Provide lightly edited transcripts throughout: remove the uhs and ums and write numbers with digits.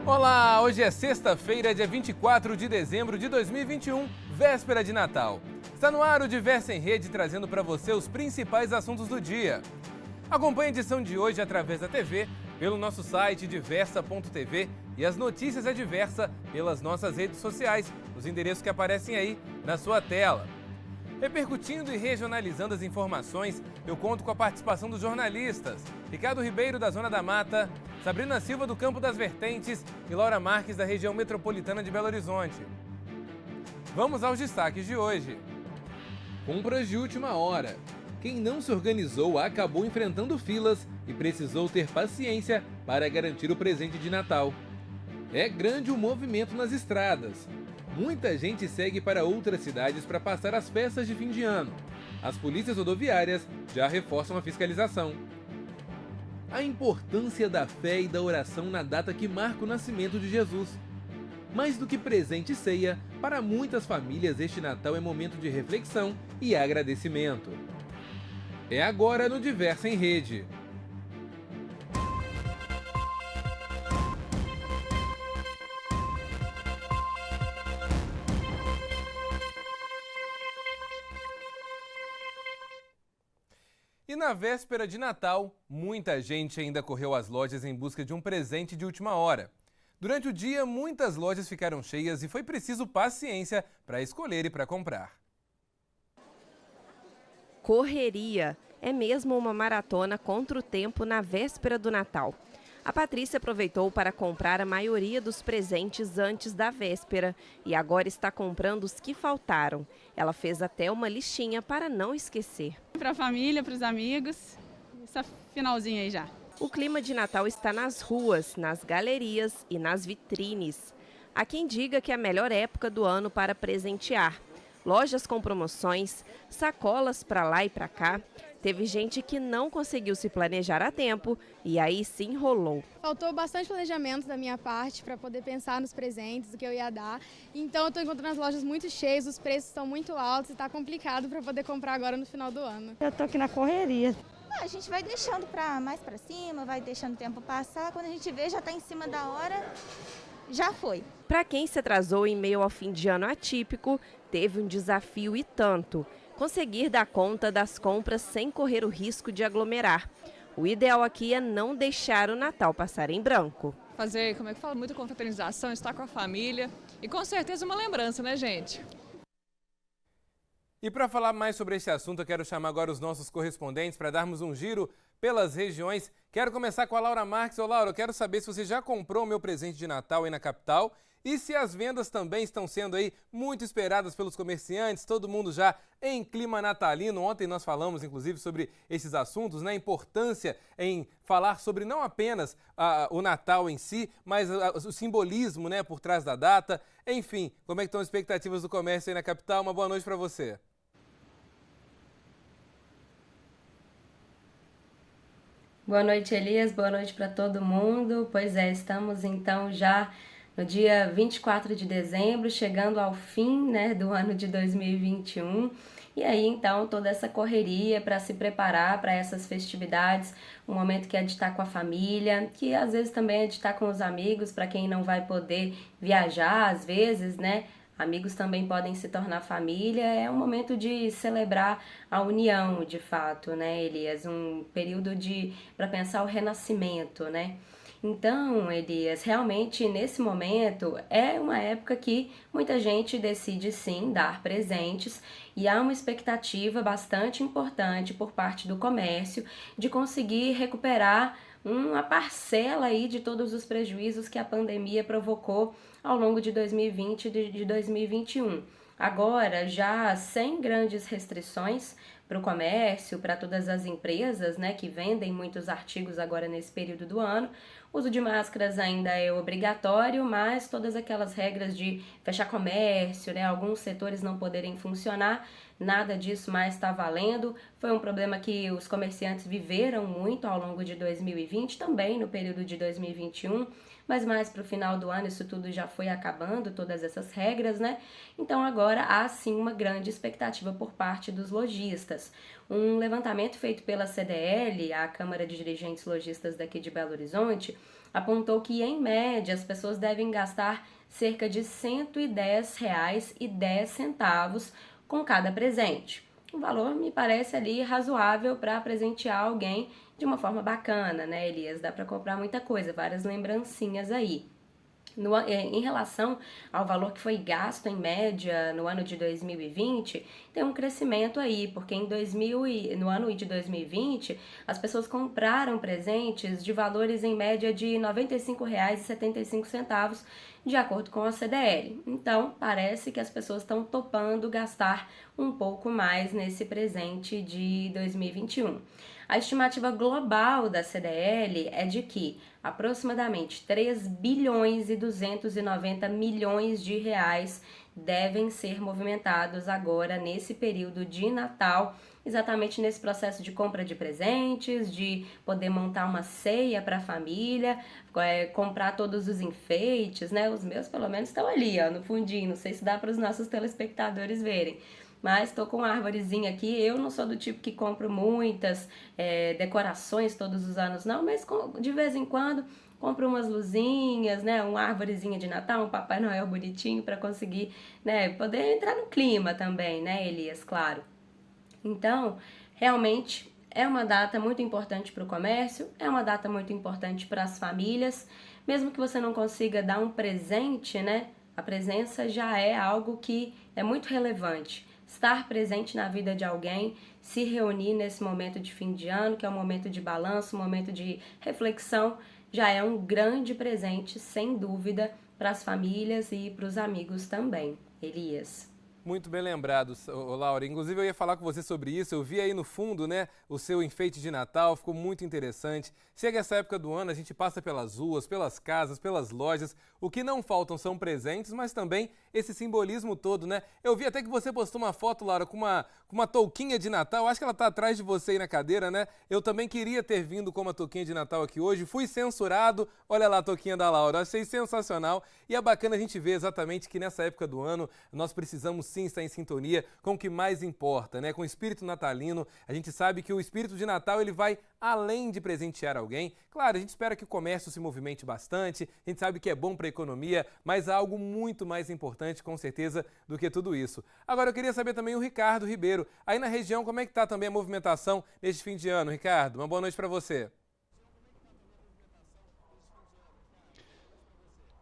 Olá, hoje é sexta-feira, dia 24 de dezembro de 2021, véspera de Natal. Está no ar o Diversa em Rede, trazendo para você os principais assuntos do dia. Acompanhe a edição de hoje através da TV, pelo nosso site diversa.tv e as notícias da Diversa pelas nossas redes sociais, os endereços que aparecem aí na sua tela. Repercutindo e regionalizando as informações, eu conto com a participação dos jornalistas Ricardo Ribeiro, da Zona da Mata, Sabrina Silva, do Campo das Vertentes e Laura Marques, da região metropolitana de Belo Horizonte. Vamos aos destaques de hoje. Compras de última hora. Quem não se organizou acabou enfrentando filas e precisou ter paciência para garantir o presente de Natal. É grande o movimento nas estradas. Muita gente segue para outras cidades para passar as festas de fim de ano. As polícias rodoviárias já reforçam a fiscalização. A importância da fé e da oração na data que marca o nascimento de Jesus. Mais do que presente e ceia, para muitas famílias este Natal é momento de reflexão e agradecimento. É agora no Diversa em Rede. E na véspera de Natal, muita gente ainda correu às lojas em busca de um presente de última hora. Durante o dia, muitas lojas ficaram cheias e foi preciso paciência para escolher e para comprar. Correria. É mesmo uma maratona contra o tempo na véspera do Natal. A Patrícia aproveitou para comprar a maioria dos presentes antes da véspera e agora está comprando os que faltaram. Ela fez até uma listinha para não esquecer. Para a família, para os amigos, essa finalzinha aí já. O clima de Natal está nas ruas, nas galerias e nas vitrines. Há quem diga que é a melhor época do ano para presentear. Lojas com promoções, sacolas para lá e para cá. Teve gente que não conseguiu se planejar a tempo e aí se enrolou. Faltou bastante planejamento da minha parte para poder pensar nos presentes, do que eu ia dar. Então eu estou encontrando as lojas muito cheias, os preços estão muito altos e está complicado para poder comprar agora no final do ano. Eu estou aqui na correria. A gente vai deixando mais para cima, vai deixando o tempo passar. Quando a gente vê, já está em cima da hora, já foi. Para quem se atrasou em meio ao fim de ano atípico, teve um desafio e tanto: conseguir dar conta das compras sem correr o risco de aglomerar. O ideal aqui é não deixar o Natal passar em branco. Fazer, muita confraternização, estar com a família e com certeza uma lembrança, né, gente? E para falar mais sobre esse assunto, eu quero chamar agora os nossos correspondentes para darmos um giro pelas regiões. Quero começar com a Laura Marques. Ô Laura, eu quero saber se você já comprou o meu presente de Natal aí na capital e se as vendas também estão sendo aí muito esperadas pelos comerciantes, todo mundo já em clima natalino. Ontem nós falamos, inclusive, sobre esses assuntos, né? A importância em falar sobre não apenas o Natal em si, mas o simbolismo, né, por trás da data. Enfim, como é que estão as expectativas do comércio aí na capital? Uma boa noite para você. Boa noite, Elias. Boa noite para todo mundo. Pois é, estamos então já no dia 24 de dezembro, chegando ao fim, né, do ano de 2021. E aí, então, toda essa correria para se preparar para essas festividades, um momento que é de estar com a família, que às vezes também é de estar com os amigos, para quem não vai poder viajar, às vezes, né? Amigos também podem se tornar família. É um momento de celebrar a união, de fato, né, Elias? Um período para pensar o renascimento, né? Então, Elias, realmente nesse momento é uma época que muita gente decide sim dar presentes e há uma expectativa bastante importante por parte do comércio de conseguir recuperar uma parcela aí de todos os prejuízos que a pandemia provocou ao longo de 2020 e de 2021. Agora, já sem grandes restrições para o comércio, para todas as empresas, né, que vendem muitos artigos agora nesse período do ano, o uso de máscaras ainda é obrigatório, mas todas aquelas regras de fechar comércio, né, alguns setores não poderem funcionar, nada disso mais está valendo. Foi um problema que os comerciantes viveram muito ao longo de 2020, também no período de 2021, mas mais para o final do ano isso tudo já foi acabando, todas essas regras, né? Então agora há sim uma grande expectativa por parte dos lojistas. Um levantamento feito pela CDL, a Câmara de Dirigentes Lojistas daqui de Belo Horizonte, apontou que em média as pessoas devem gastar cerca de R$ 110,10 com cada presente. Um valor me parece ali razoável para presentear alguém de uma forma bacana, né, Elias? Dá para comprar muita coisa, várias lembrancinhas aí. Em relação ao valor que foi gasto em média no ano de 2020, tem um crescimento aí, porque no ano de 2020 as pessoas compraram presentes de valores em média de R$ 95,75, de acordo com a CDL. Então, parece que as pessoas estão topando gastar um pouco mais nesse presente de 2021. A estimativa global da CDL é de que aproximadamente 3 bilhões e 290 milhões de reais devem ser movimentados agora nesse período de Natal, exatamente nesse processo de compra de presentes, de poder montar uma ceia para a família, comprar todos os enfeites, né? Os meus, pelo menos, estão ali, ó, no fundinho, não sei se dá para os nossos telespectadores verem. Mas estou com uma arvorezinha aqui. Eu não sou do tipo que compro muitas decorações todos os anos, não, mas de vez em quando compro umas luzinhas, né, uma arvorezinha de Natal, um Papai Noel bonitinho para conseguir, né, poder entrar no clima também, né, Elias, claro. Então, realmente é uma data muito importante para o comércio, é uma data muito importante para as famílias, mesmo que você não consiga dar um presente, né, a presença já é algo que é muito relevante. Estar presente na vida de alguém, se reunir nesse momento de fim de ano, que é um momento de balanço, um momento de reflexão, já é um grande presente, sem dúvida, para as famílias e para os amigos também. Elias. Muito bem lembrado, Laura. Inclusive eu ia falar com você sobre isso, eu vi aí no fundo, né, o seu enfeite de Natal, ficou muito interessante. Chega essa época do ano, a gente passa pelas ruas, pelas casas, pelas lojas, o que não faltam são presentes, mas também esse simbolismo todo, né? Eu vi até que você postou uma foto, Laura, com uma touquinha de Natal, acho que ela tá atrás de você aí na cadeira, né? Eu também queria ter vindo com uma touquinha de Natal aqui hoje, fui censurado, olha lá a touquinha da Laura, achei sensacional e é bacana a gente ver exatamente que nessa época do ano nós precisamos sim estar em sintonia com o que mais importa, né? Com o espírito natalino. A gente sabe que o espírito de Natal ele vai além de presentear alguém. Claro, a gente espera que o comércio se movimente bastante, a gente sabe que é bom para a economia, mas há algo muito mais importante, com certeza, do que tudo isso. Agora, eu queria saber também o Ricardo Ribeiro. Aí na região, como é que está também a movimentação neste fim de ano, Ricardo? Uma boa noite para você.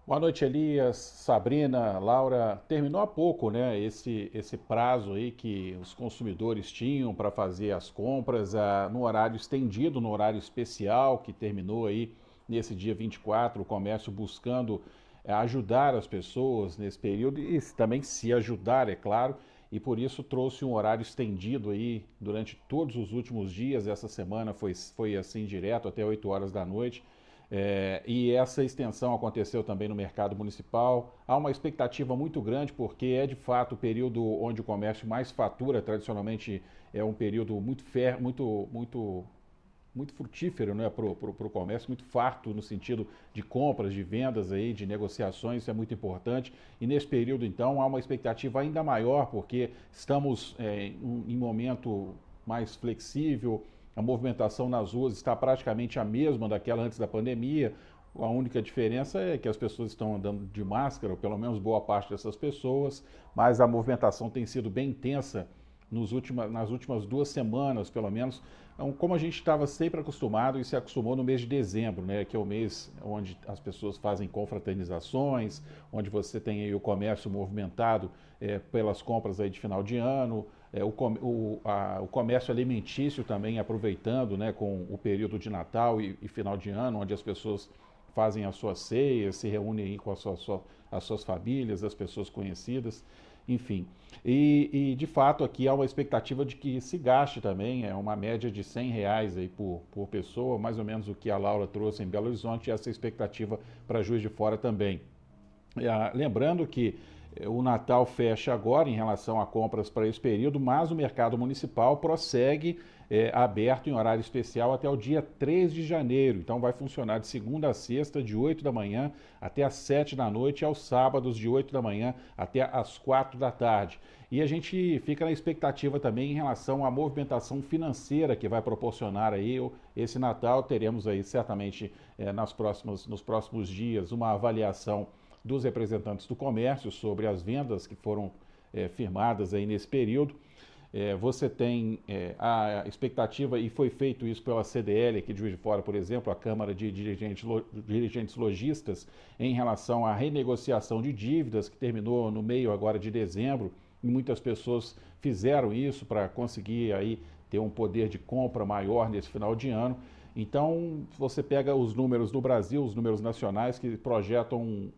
Boa noite, Elias, Sabrina, Laura. Terminou há pouco, né, esse prazo aí que os consumidores tinham para fazer as compras no horário estendido, no horário especial que terminou aí nesse dia 24, o comércio buscando ajudar as pessoas nesse período e também se ajudar, é claro, e por isso trouxe um horário estendido aí durante todos os últimos dias. Essa semana foi assim direto até 8 horas da noite. E essa extensão aconteceu também no mercado municipal. Há uma expectativa muito grande porque é de fato o período onde o comércio mais fatura. Tradicionalmente é um período muito frutífero, né, para o comércio, muito farto no sentido de compras, de vendas, aí, de negociações, isso é muito importante. E nesse período, então, há uma expectativa ainda maior porque estamos em momento mais flexível. A movimentação nas ruas está praticamente a mesma daquela antes da pandemia. A única diferença é que as pessoas estão andando de máscara, ou pelo menos boa parte dessas pessoas, mas a movimentação tem sido bem intensa nas últimas 2 semanas, pelo menos. Então, como a gente estava sempre acostumado e se acostumou no mês de dezembro, né, que é o mês onde as pessoas fazem confraternizações, onde você tem aí o comércio movimentado pelas compras aí de final de ano, o comércio alimentício também aproveitando, né, com o período de Natal e final de ano, onde as pessoas fazem as suas ceias, se reúnem aí com as suas famílias, as pessoas conhecidas, enfim. E de fato aqui há uma expectativa de que se gaste também, uma média de R$100 aí por pessoa, mais ou menos o que a Laura trouxe em Belo Horizonte, e essa expectativa para Juiz de Fora também. Lembrando que O Natal fecha agora em relação a compras para esse período, mas o mercado municipal prossegue aberto em horário especial até o dia 3 de janeiro. Então vai funcionar de segunda a sexta, de 8 da manhã até às 7 da noite, e aos sábados de 8 da manhã até às 4 da tarde. E a gente fica na expectativa também em relação à movimentação financeira que vai proporcionar aí esse Natal. Teremos aí certamente nos próximos dias uma avaliação dos representantes do comércio sobre as vendas que foram firmadas aí nesse período. Você tem a expectativa, e foi feito isso pela CDL aqui de Juiz de Fora, por exemplo, a Câmara de Dirigentes Lojistas, em relação à renegociação de dívidas, que terminou no meio agora de dezembro, e muitas pessoas fizeram isso para conseguir aí ter um poder de compra maior nesse final de ano. Então, você pega os números do Brasil, os números nacionais, que projetam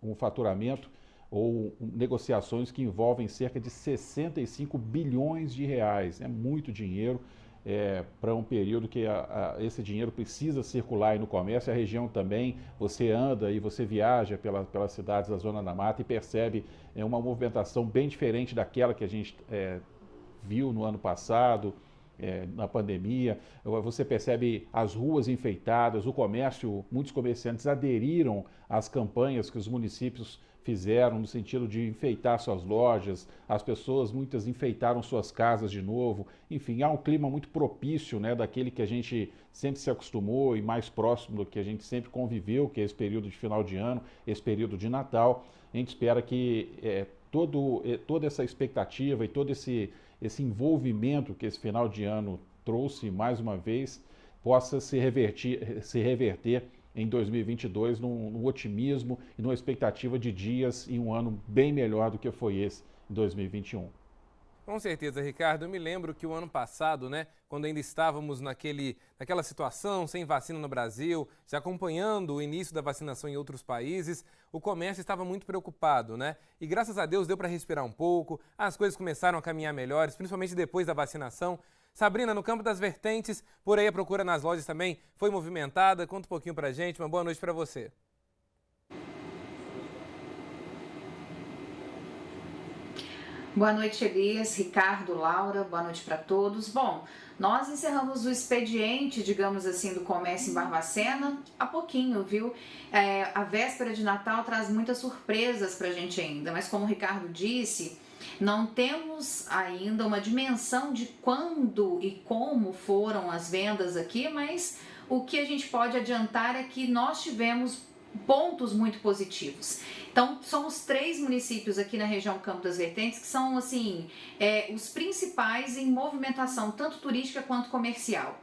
um faturamento ou negociações que envolvem cerca de 65 bilhões de reais. É muito dinheiro para um período que esse dinheiro precisa circular aí no comércio. A região também, você anda e você viaja pelas cidades da Zona da Mata e percebe uma movimentação bem diferente daquela que a gente viu no ano passado, na pandemia. Você percebe as ruas enfeitadas, o comércio, muitos comerciantes aderiram às campanhas que os municípios fizeram no sentido de enfeitar suas lojas, as pessoas, muitas enfeitaram suas casas de novo. Enfim, há um clima muito propício, daquele que a gente sempre se acostumou e mais próximo do que a gente sempre conviveu, que é esse período de final de ano, esse período de Natal. A gente espera que toda essa expectativa e todo esse envolvimento que esse final de ano trouxe mais uma vez possa se reverter em 2022 num otimismo e numa expectativa de dias e um ano bem melhor do que foi esse em 2021. Com certeza, Ricardo. Eu me lembro que o ano passado, quando ainda estávamos naquela situação, sem vacina no Brasil, já acompanhando o início da vacinação em outros países, o comércio estava muito preocupado, E graças a Deus deu para respirar um pouco, as coisas começaram a caminhar melhores, principalmente depois da vacinação. Sabrina, no campo das vertentes, por aí a procura nas lojas também foi movimentada. Conta um pouquinho pra gente, uma boa noite para você. Boa noite, Elias, Ricardo, Laura, boa noite para todos. Bom, nós encerramos o expediente, digamos assim, do comércio em Barbacena há pouquinho, viu? A véspera de Natal traz muitas surpresas pra gente ainda, mas como o Ricardo disse, não temos ainda uma dimensão de quando e como foram as vendas aqui, mas o que a gente pode adiantar é que nós tivemos pontos muito positivos. Então, somos 3 municípios aqui na região Campo das Vertentes que são, assim, os principais em movimentação, tanto turística quanto comercial.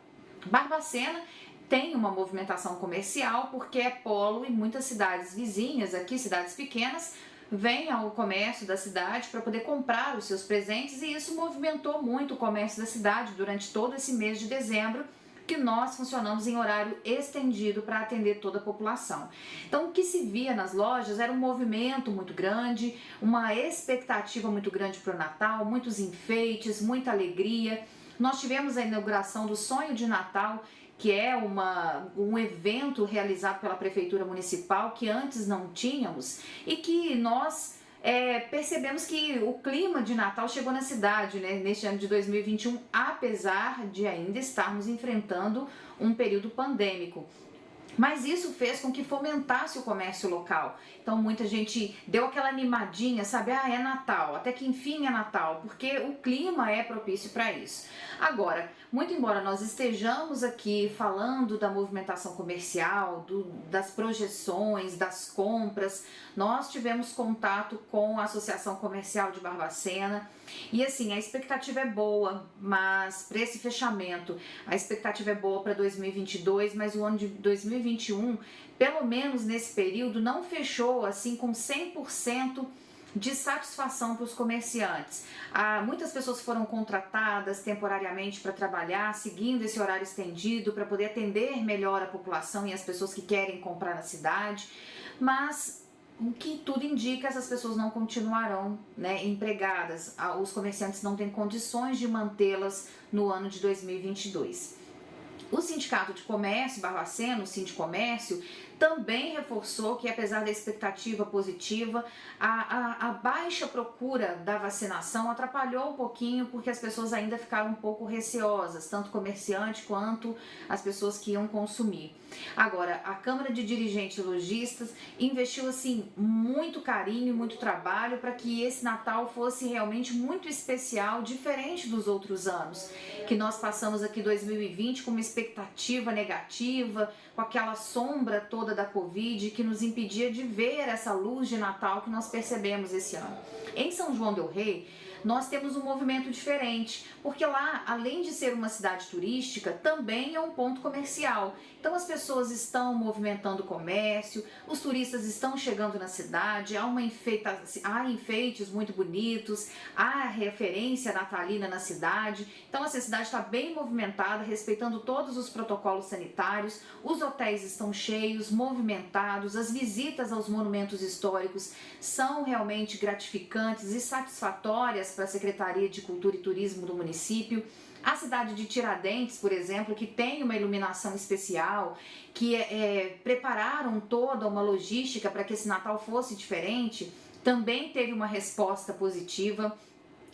Barbacena tem uma movimentação comercial porque é polo e muitas cidades vizinhas aqui, cidades pequenas, vêm ao comércio da cidade para poder comprar os seus presentes, e isso movimentou muito o comércio da cidade durante todo esse mês de dezembro, que nós funcionamos em horário estendido para atender toda a população. Então, o que se via nas lojas era um movimento muito grande, uma expectativa muito grande para o Natal, muitos enfeites, muita alegria. Nós tivemos a inauguração do Sonho de Natal, que é um evento realizado pela Prefeitura Municipal que antes não tínhamos, e que nós percebemos que o clima de Natal chegou na cidade, neste ano de 2021, apesar de ainda estarmos enfrentando um período pandêmico. Mas isso fez com que fomentasse o comércio local. Então muita gente deu aquela animadinha, sabe? É Natal, até que enfim é Natal, porque o clima é propício para isso. Agora, muito embora nós estejamos aqui falando da movimentação comercial, das projeções, das compras, nós tivemos contato com a Associação Comercial de Barbacena e assim, a expectativa é boa, mas para esse fechamento, a expectativa é boa para 2022, mas o ano de 2021, pelo menos nesse período, não fechou assim com 100% de satisfação para os comerciantes. Muitas pessoas foram contratadas temporariamente para trabalhar, seguindo esse horário estendido, para poder atender melhor a população e as pessoas que querem comprar na cidade, mas o que tudo indica, essas pessoas não continuarão empregadas. Os comerciantes não têm condições de mantê-las no ano de 2022. O Sindicato de Comércio Barbacena, o Sindicomércio, também reforçou que, apesar da expectativa positiva, a baixa procura da vacinação atrapalhou um pouquinho, porque as pessoas ainda ficaram um pouco receosas, tanto comerciante quanto as pessoas que iam consumir. Agora, a Câmara de Dirigentes Lojistas investiu assim muito carinho e muito trabalho para que esse Natal fosse realmente muito especial, diferente dos outros anos, que nós passamos aqui 2020 com uma expectativa negativa, com aquela sombra toda da Covid que nos impedia de ver essa luz de Natal que nós percebemos esse ano. Em São João del Rei, nós temos um movimento diferente, porque lá, além de ser uma cidade turística, também é um ponto comercial. Então as pessoas estão movimentando o comércio, os turistas estão chegando na cidade, há enfeites muito bonitos, há referência natalina na cidade. Então essa cidade está bem movimentada, respeitando todos os protocolos sanitários, os hotéis estão cheios, movimentados, as visitas aos monumentos históricos são realmente gratificantes e satisfatórias para a Secretaria de Cultura e Turismo do município. A cidade de Tiradentes, por exemplo, que tem uma iluminação especial, que prepararam toda uma logística para que esse Natal fosse diferente, também teve uma resposta positiva.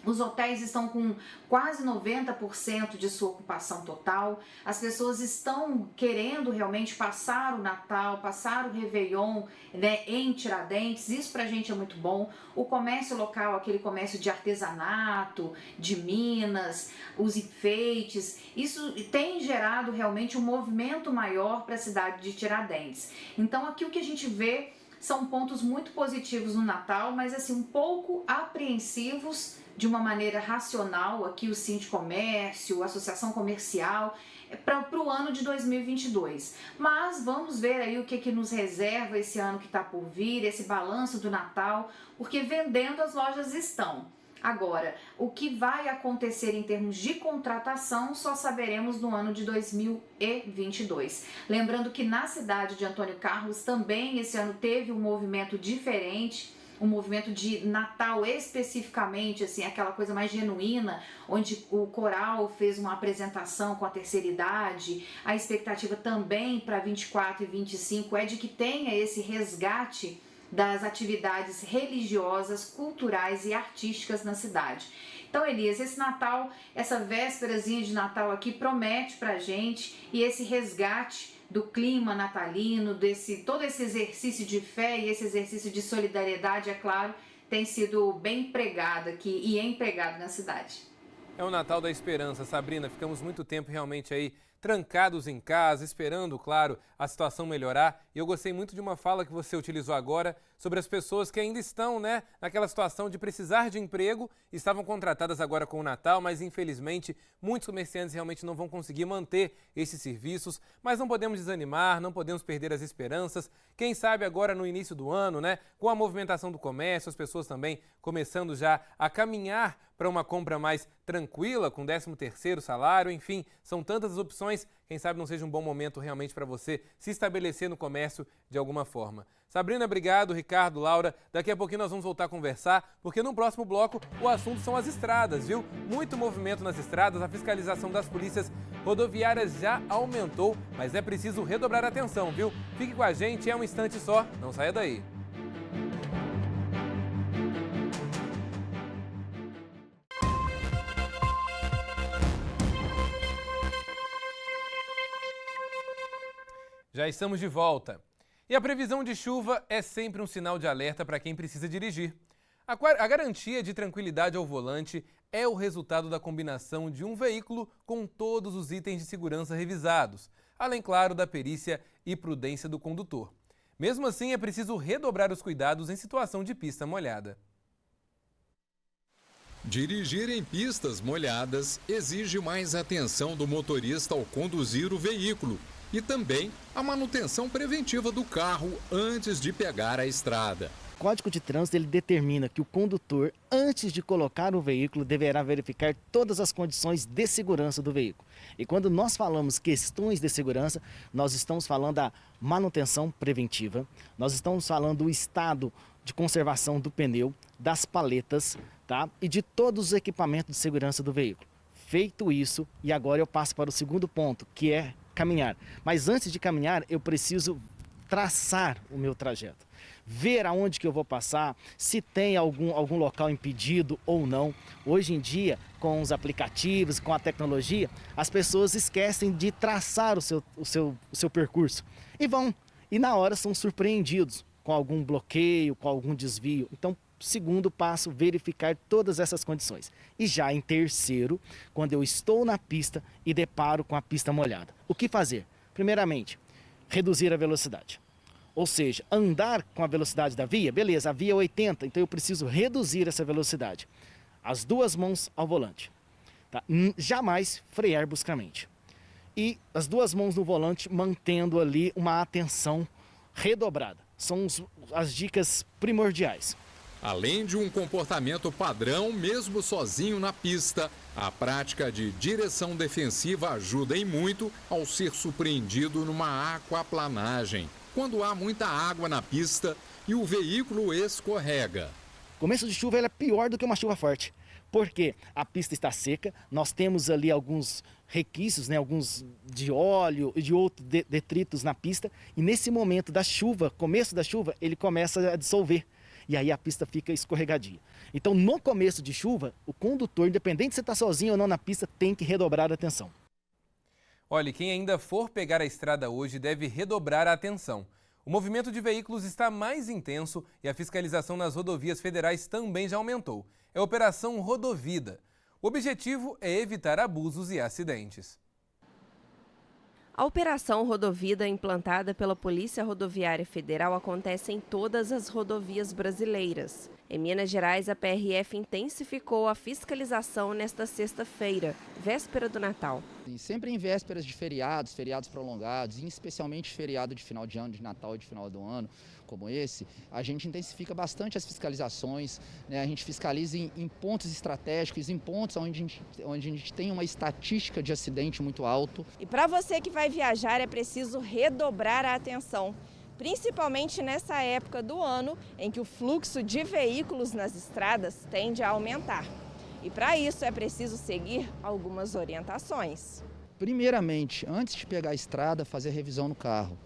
Os hotéis estão com quase 90% de sua ocupação total. As pessoas estão querendo realmente passar o Natal, passar o Réveillon, né, em Tiradentes. Isso pra gente é muito bom. O comércio local, aquele comércio de artesanato, de minas, os enfeites, isso tem gerado realmente um movimento maior para a cidade de Tiradentes. Então aqui o que a gente vê são pontos muito positivos no Natal, mas assim um pouco apreensivos de uma maneira racional, aqui o Sindicomércio, a Associação Comercial, para o ano de 2022. Mas vamos ver aí o que nos reserva esse ano que está por vir, esse balanço do Natal, porque vendendo as lojas estão. Agora, o que vai acontecer em termos de contratação só saberemos no ano de 2022. Lembrando que na cidade de Antônio Carlos também esse ano teve um movimento diferente, um movimento de Natal especificamente, assim, aquela coisa mais genuína, onde o coral fez uma apresentação com a terceira idade. A expectativa também para 24 e 25 é de que tenha esse resgate das atividades religiosas, culturais e artísticas na cidade. Então, Elias, esse Natal, essa vésperazinha de Natal aqui promete pra gente, e esse resgate do clima natalino, todo esse exercício de fé e esse exercício de solidariedade, é claro, tem sido bem pregado aqui e empregado na cidade. É o Natal da esperança, Sabrina. Ficamos muito tempo realmente aí trancados em casa, esperando, claro, a situação melhorar. E eu gostei muito de uma fala que você utilizou agora sobre as pessoas que ainda estão, né, naquela situação de precisar de emprego, estavam contratadas agora com o Natal, mas infelizmente muitos comerciantes realmente não vão conseguir manter esses serviços. Mas não podemos desanimar, não podemos perder as esperanças. Quem sabe agora no início do ano, né, com a movimentação do comércio, as pessoas também começando já a caminhar para uma compra mais tranquila, com 13º salário, enfim, são tantas as opções, quem sabe não seja um bom momento realmente para você se estabelecer no comércio de alguma forma. Sabrina, obrigado, Ricardo, Laura, daqui a pouquinho nós vamos voltar a conversar, porque no próximo bloco o assunto são as estradas, viu? Muito movimento nas estradas, a fiscalização das polícias rodoviárias já aumentou, mas é preciso redobrar a atenção, viu? Fique com a gente, é um instante só, não saia daí. Já estamos de volta. E a previsão de chuva é sempre um sinal de alerta para quem precisa dirigir. A garantia de tranquilidade ao volante é o resultado da combinação de um veículo com todos os itens de segurança revisados, além, claro, da perícia e prudência do condutor. Mesmo assim, é preciso redobrar os cuidados em situação de pista molhada. Dirigir em pistas molhadas exige mais atenção do motorista ao conduzir o veículo e também a manutenção preventiva do carro antes de pegar a estrada. O Código de Trânsito ele determina que o condutor, antes de colocar o veículo, deverá verificar todas as condições de segurança do veículo. E quando nós falamos questões de segurança, nós estamos falando da manutenção preventiva, nós estamos falando do estado de conservação do pneu, das paletas, tá? E de todos os equipamentos de segurança do veículo. Feito isso, e agora eu passo para o segundo ponto, que é caminhar. Mas antes de caminhar, eu preciso traçar o meu trajeto. Ver aonde que eu vou passar, se tem algum local impedido ou não. Hoje em dia, com os aplicativos, com a tecnologia, as pessoas esquecem de traçar o seu percurso. E vão, e na hora são surpreendidos com algum bloqueio, com algum desvio. Então, segundo passo, verificar todas essas condições. E já em terceiro, quando eu estou na pista e deparo com a pista molhada. O que fazer? Primeiramente, reduzir a velocidade. Ou seja, andar com a velocidade da via, beleza, a via é 80, então eu preciso reduzir essa velocidade. As duas mãos ao volante. Tá? Jamais frear bruscamente. E as duas mãos no volante mantendo ali uma atenção redobrada. São as dicas primordiais. Além de um comportamento padrão, mesmo sozinho na pista, a prática de direção defensiva ajuda em muito ao ser surpreendido numa aquaplanagem, quando há muita água na pista e o veículo escorrega. Começo de chuva é pior do que uma chuva forte, porque a pista está seca, nós temos ali alguns requisitos, alguns de óleo e de outros detritos na pista, e nesse momento da chuva, começo da chuva, ele começa a dissolver. E aí a pista fica escorregadia. Então, no começo de chuva, o condutor, independente se está sozinho ou não na pista, tem que redobrar a atenção. Olha, quem ainda for pegar a estrada hoje deve redobrar a atenção. O movimento de veículos está mais intenso e a fiscalização nas rodovias federais também já aumentou. É a Operação Rodovida. O objetivo é evitar abusos e acidentes. A Operação Rodovida, implantada pela Polícia Rodoviária Federal, acontece em todas as rodovias brasileiras. Em Minas Gerais, a PRF intensificou a fiscalização nesta sexta-feira, véspera do Natal. Sempre em vésperas de feriados prolongados, e especialmente feriado de final de ano, de Natal e de final do ano, como esse, a gente intensifica bastante as fiscalizações, né? A gente fiscaliza em pontos estratégicos, em pontos onde a gente tem uma estatística de acidente muito alto. E para você que vai viajar é preciso redobrar a atenção, principalmente nessa época do ano em que o fluxo de veículos nas estradas tende a aumentar. E para isso é preciso seguir algumas orientações. Primeiramente, antes de pegar a estrada, fazer a revisão no carro.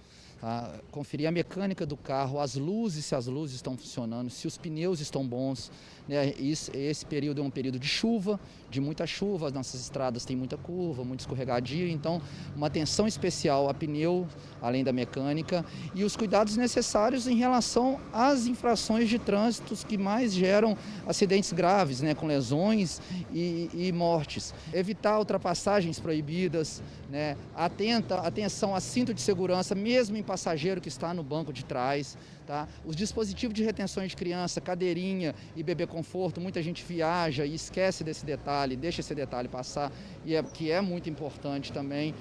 Conferir a mecânica do carro, as luzes, se as luzes estão funcionando, se os pneus estão bons. Né? Esse período é um período de chuva, de muita chuva, as nossas estradas têm muita curva, muito escorregadia, então uma atenção especial a pneu, além da mecânica, e os cuidados necessários em relação às infrações de trânsito que mais geram acidentes graves, né? Com lesões e mortes. Evitar ultrapassagens proibidas, né? Atenção a cinto de segurança, mesmo em passageiro que está no banco de trás. Tá? Os dispositivos de retenção de criança, cadeirinha e bebê conforto, muita gente viaja e esquece desse detalhe, deixa esse detalhe passar, que é muito importante também.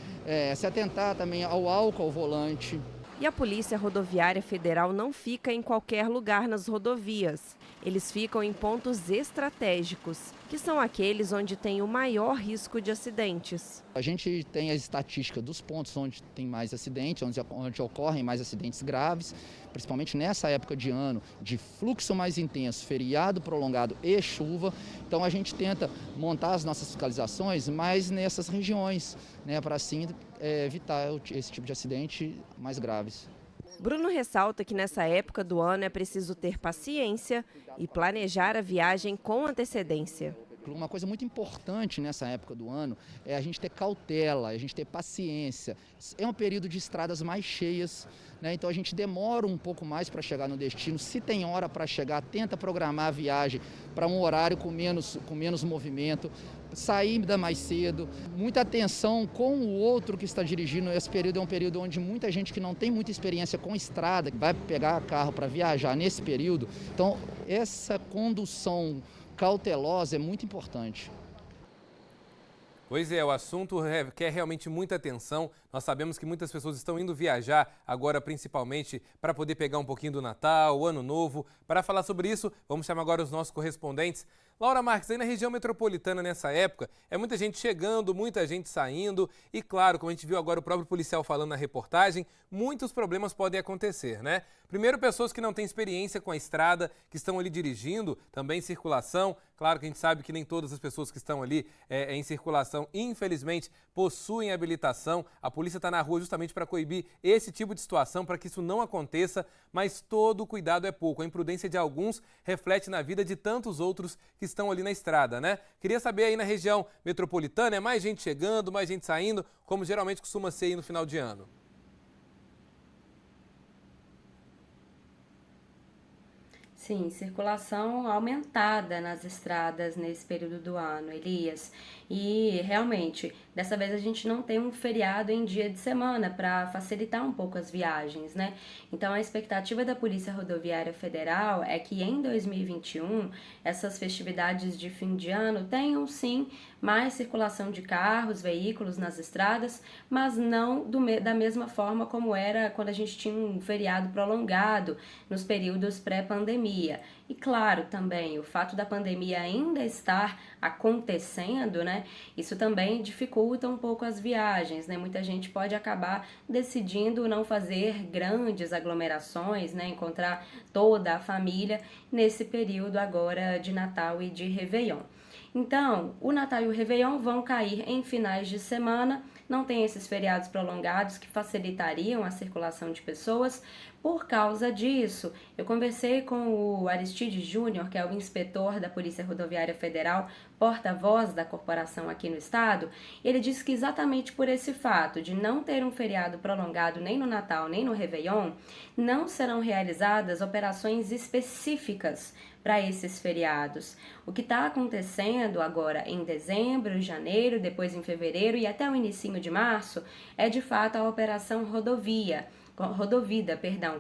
Se atentar também ao álcool ao volante. E a Polícia Rodoviária Federal não fica em qualquer lugar nas rodovias. Eles ficam em pontos estratégicos, que são aqueles onde tem o maior risco de acidentes. A gente tem a estatística dos pontos onde tem mais acidentes, onde ocorrem mais acidentes graves, principalmente nessa época de ano, de fluxo mais intenso, feriado prolongado e chuva. Então a gente tenta montar as nossas fiscalizações mais nessas regiões, né, para assim evitar esse tipo de acidente mais graves. Bruno ressalta que nessa época do ano é preciso ter paciência e planejar a viagem com antecedência. Uma coisa muito importante nessa época do ano é a gente ter cautela, a gente ter paciência. É um período de estradas mais cheias, né? Então a gente demora um pouco mais para chegar no destino. Se tem hora para chegar, tenta programar a viagem para um horário com menos movimento, sair mais cedo. Muita atenção com o outro que está dirigindo. Esse período é um período onde muita gente que não tem muita experiência com estrada, vai pegar carro para viajar nesse período. Então essa condução cautelosa é muito importante. Pois é, o assunto requer realmente muita atenção. Nós sabemos que muitas pessoas estão indo viajar agora, principalmente para poder pegar um pouquinho do Natal, o Ano Novo. Para falar sobre isso, vamos chamar agora os nossos correspondentes. Laura Marques, aí na região metropolitana nessa época, é muita gente chegando, muita gente saindo e, claro, como a gente viu agora o próprio policial falando na reportagem, muitos problemas podem acontecer, né? Primeiro, pessoas que não têm experiência com a estrada, que estão ali dirigindo, também circulação. Claro que a gente sabe que nem todas as pessoas que estão ali em circulação, infelizmente, possuem habilitação. A polícia está na rua justamente para coibir esse tipo de situação, para que isso não aconteça, mas todo cuidado é pouco. A imprudência de alguns reflete na vida de tantos outros que estão ali na estrada, né? Queria saber aí na região metropolitana, é mais gente chegando, mais gente saindo, como geralmente costuma ser aí no final de ano? Sim, circulação aumentada nas estradas nesse período do ano, Elias. E realmente, dessa vez a gente não tem um feriado em dia de semana para facilitar um pouco as viagens, né? Então a expectativa da Polícia Rodoviária Federal é que em 2021 essas festividades de fim de ano tenham sim mais circulação de carros, veículos nas estradas, mas não da mesma forma como era quando a gente tinha um feriado prolongado nos períodos pré-pandemia. E claro, também o fato da pandemia ainda estar acontecendo, né? Isso também dificulta um pouco as viagens, né? Muita gente pode acabar decidindo não fazer grandes aglomerações, né? Encontrar toda a família nesse período agora de Natal e de Réveillon. Então, o Natal e o Réveillon vão cair em finais de semana, não tem esses feriados prolongados que facilitariam a circulação de pessoas. Por causa disso, eu conversei com o Aristide Júnior, que é o inspetor da Polícia Rodoviária Federal, porta-voz da corporação aqui no estado. Ele disse que exatamente por esse fato de não ter um feriado prolongado nem no Natal nem no Réveillon, não serão realizadas operações específicas para esses feriados. O que está acontecendo agora em dezembro, janeiro, depois em fevereiro e até o inicinho de março é de fato a Operação Rodovida,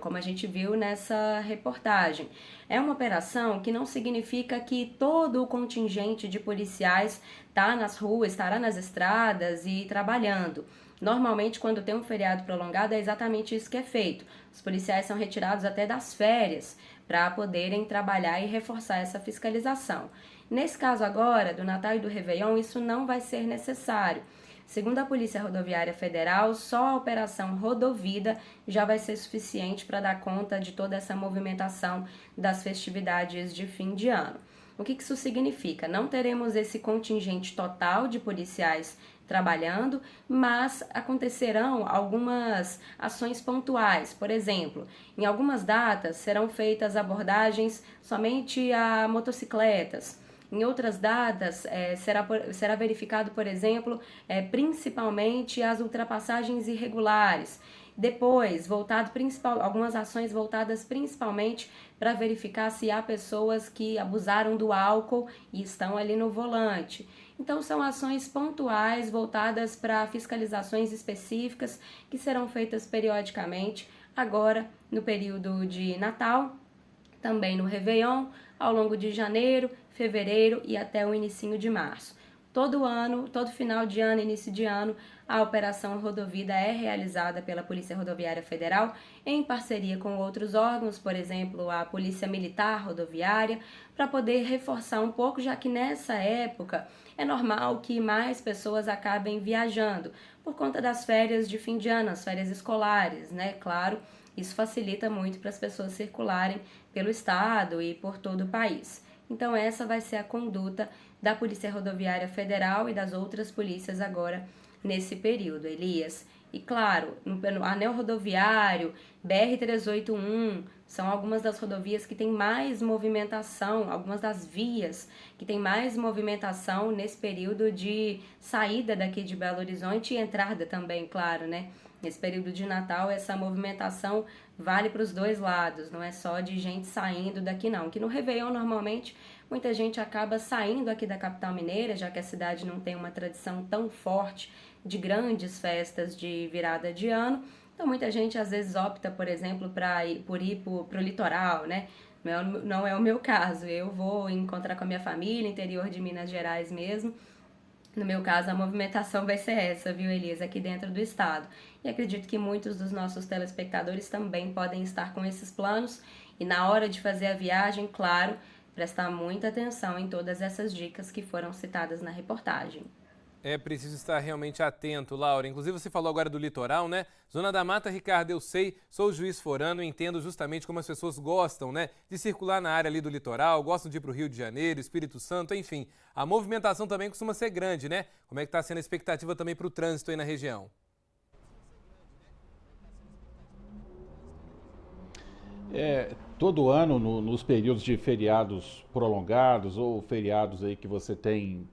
como a gente viu nessa reportagem. É uma operação que não significa que todo o contingente de policiais está nas ruas, estará nas estradas e trabalhando. Normalmente, quando tem um feriado prolongado, é exatamente isso que é feito. Os policiais são retirados até das férias para poderem trabalhar e reforçar essa fiscalização. Nesse caso agora, do Natal e do Réveillon, isso não vai ser necessário. Segundo a Polícia Rodoviária Federal, só a Operação Rodovida já vai ser suficiente para dar conta de toda essa movimentação das festividades de fim de ano. O que isso significa? Não teremos esse contingente total de policiais trabalhando, mas acontecerão algumas ações pontuais. Por exemplo, em algumas datas serão feitas abordagens somente a motocicletas. Em outras datas, será verificado, por exemplo, principalmente as ultrapassagens irregulares. Depois, algumas ações voltadas principalmente para verificar se há pessoas que abusaram do álcool e estão ali no volante. Então, são ações pontuais voltadas para fiscalizações específicas que serão feitas periodicamente, agora no período de Natal, também no Réveillon, ao longo de janeiro, fevereiro e até o inicinho de março. Todo ano, todo final de ano, início de ano, a Operação Rodovida é realizada pela Polícia Rodoviária Federal em parceria com outros órgãos, por exemplo, a Polícia Militar Rodoviária, para poder reforçar um pouco, já que nessa época é normal que mais pessoas acabem viajando por conta das férias de fim de ano, as férias escolares, né? Claro, isso facilita muito para as pessoas circularem pelo estado e por todo o país. Então essa vai ser a conduta da Polícia Rodoviária Federal e das outras polícias agora nesse período, Elias. E claro, no anel rodoviário, BR-381, são algumas das rodovias que têm mais movimentação, algumas das vias que têm mais movimentação nesse período de saída daqui de Belo Horizonte e entrada também, claro, né? Nesse período de Natal, essa movimentação vale para os dois lados, não é só de gente saindo daqui não. Que no Réveillon, normalmente, muita gente acaba saindo aqui da capital mineira, já que a cidade não tem uma tradição tão forte de grandes festas de virada de ano. Então, muita gente às vezes opta, por exemplo, por ir para o litoral, né? Não é o meu caso. Eu vou encontrar com a minha família, interior de Minas Gerais mesmo, No meu caso, a movimentação vai ser essa, viu, Elias, aqui dentro do estado. E acredito que muitos dos nossos telespectadores também podem estar com esses planos. E na hora de fazer a viagem, claro, prestar muita atenção em todas essas dicas que foram citadas na reportagem. É preciso estar realmente atento, Laura. Inclusive, você falou agora do litoral, né? Zona da Mata, Ricardo, eu sei, sou juiz forano e entendo justamente como as pessoas gostam, né? De circular na área ali do litoral, gostam de ir para o Rio de Janeiro, Espírito Santo, enfim. A movimentação também costuma ser grande, né? Como é que está sendo a expectativa também para o trânsito aí na região? Todo ano, nos períodos de feriados prolongados ou feriados aí que você tem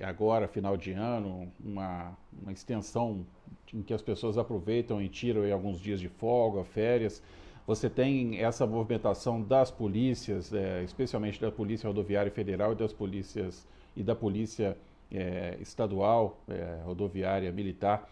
agora, final de ano, uma extensão em que as pessoas aproveitam e tiram aí alguns dias de folga, férias, você tem essa movimentação das polícias, especialmente da Polícia Rodoviária Federal e da Polícia Estadual, Rodoviária Militar,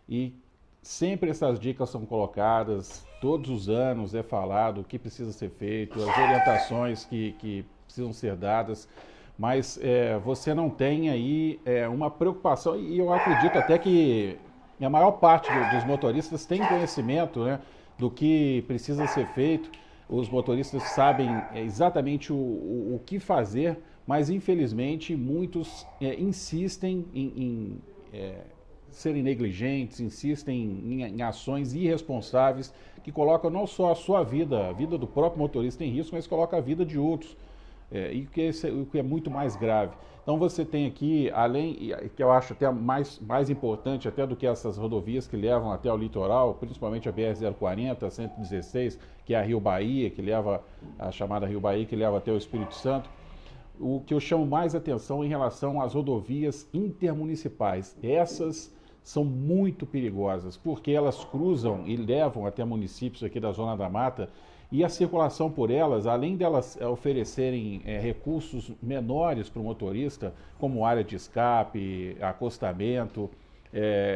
e sempre essas dicas são colocadas, todos os anos é falado o que precisa ser feito, as orientações que precisam ser dadas, mas você não tem aí uma preocupação, e eu acredito até que a maior parte dos motoristas tem conhecimento, né, do que precisa ser feito, os motoristas sabem exatamente o que fazer, mas infelizmente muitos insistem em serem negligentes, insistem em ações irresponsáveis que colocam não só a sua vida, a vida do próprio motorista em risco, mas coloca a vida de outros, e o que é muito mais grave. Então você tem aqui, além, que eu acho até mais importante até do que essas rodovias que levam até o litoral, principalmente a BR-040, a 116, que é a Rio Bahia, que leva, a chamada Rio Bahia, que leva até o Espírito Santo. O que eu chamo mais atenção em relação às rodovias intermunicipais. Essas são muito perigosas, porque elas cruzam e levam até municípios aqui da Zona da Mata, e a circulação por elas, além delas oferecerem recursos menores para o motorista, como área de escape, acostamento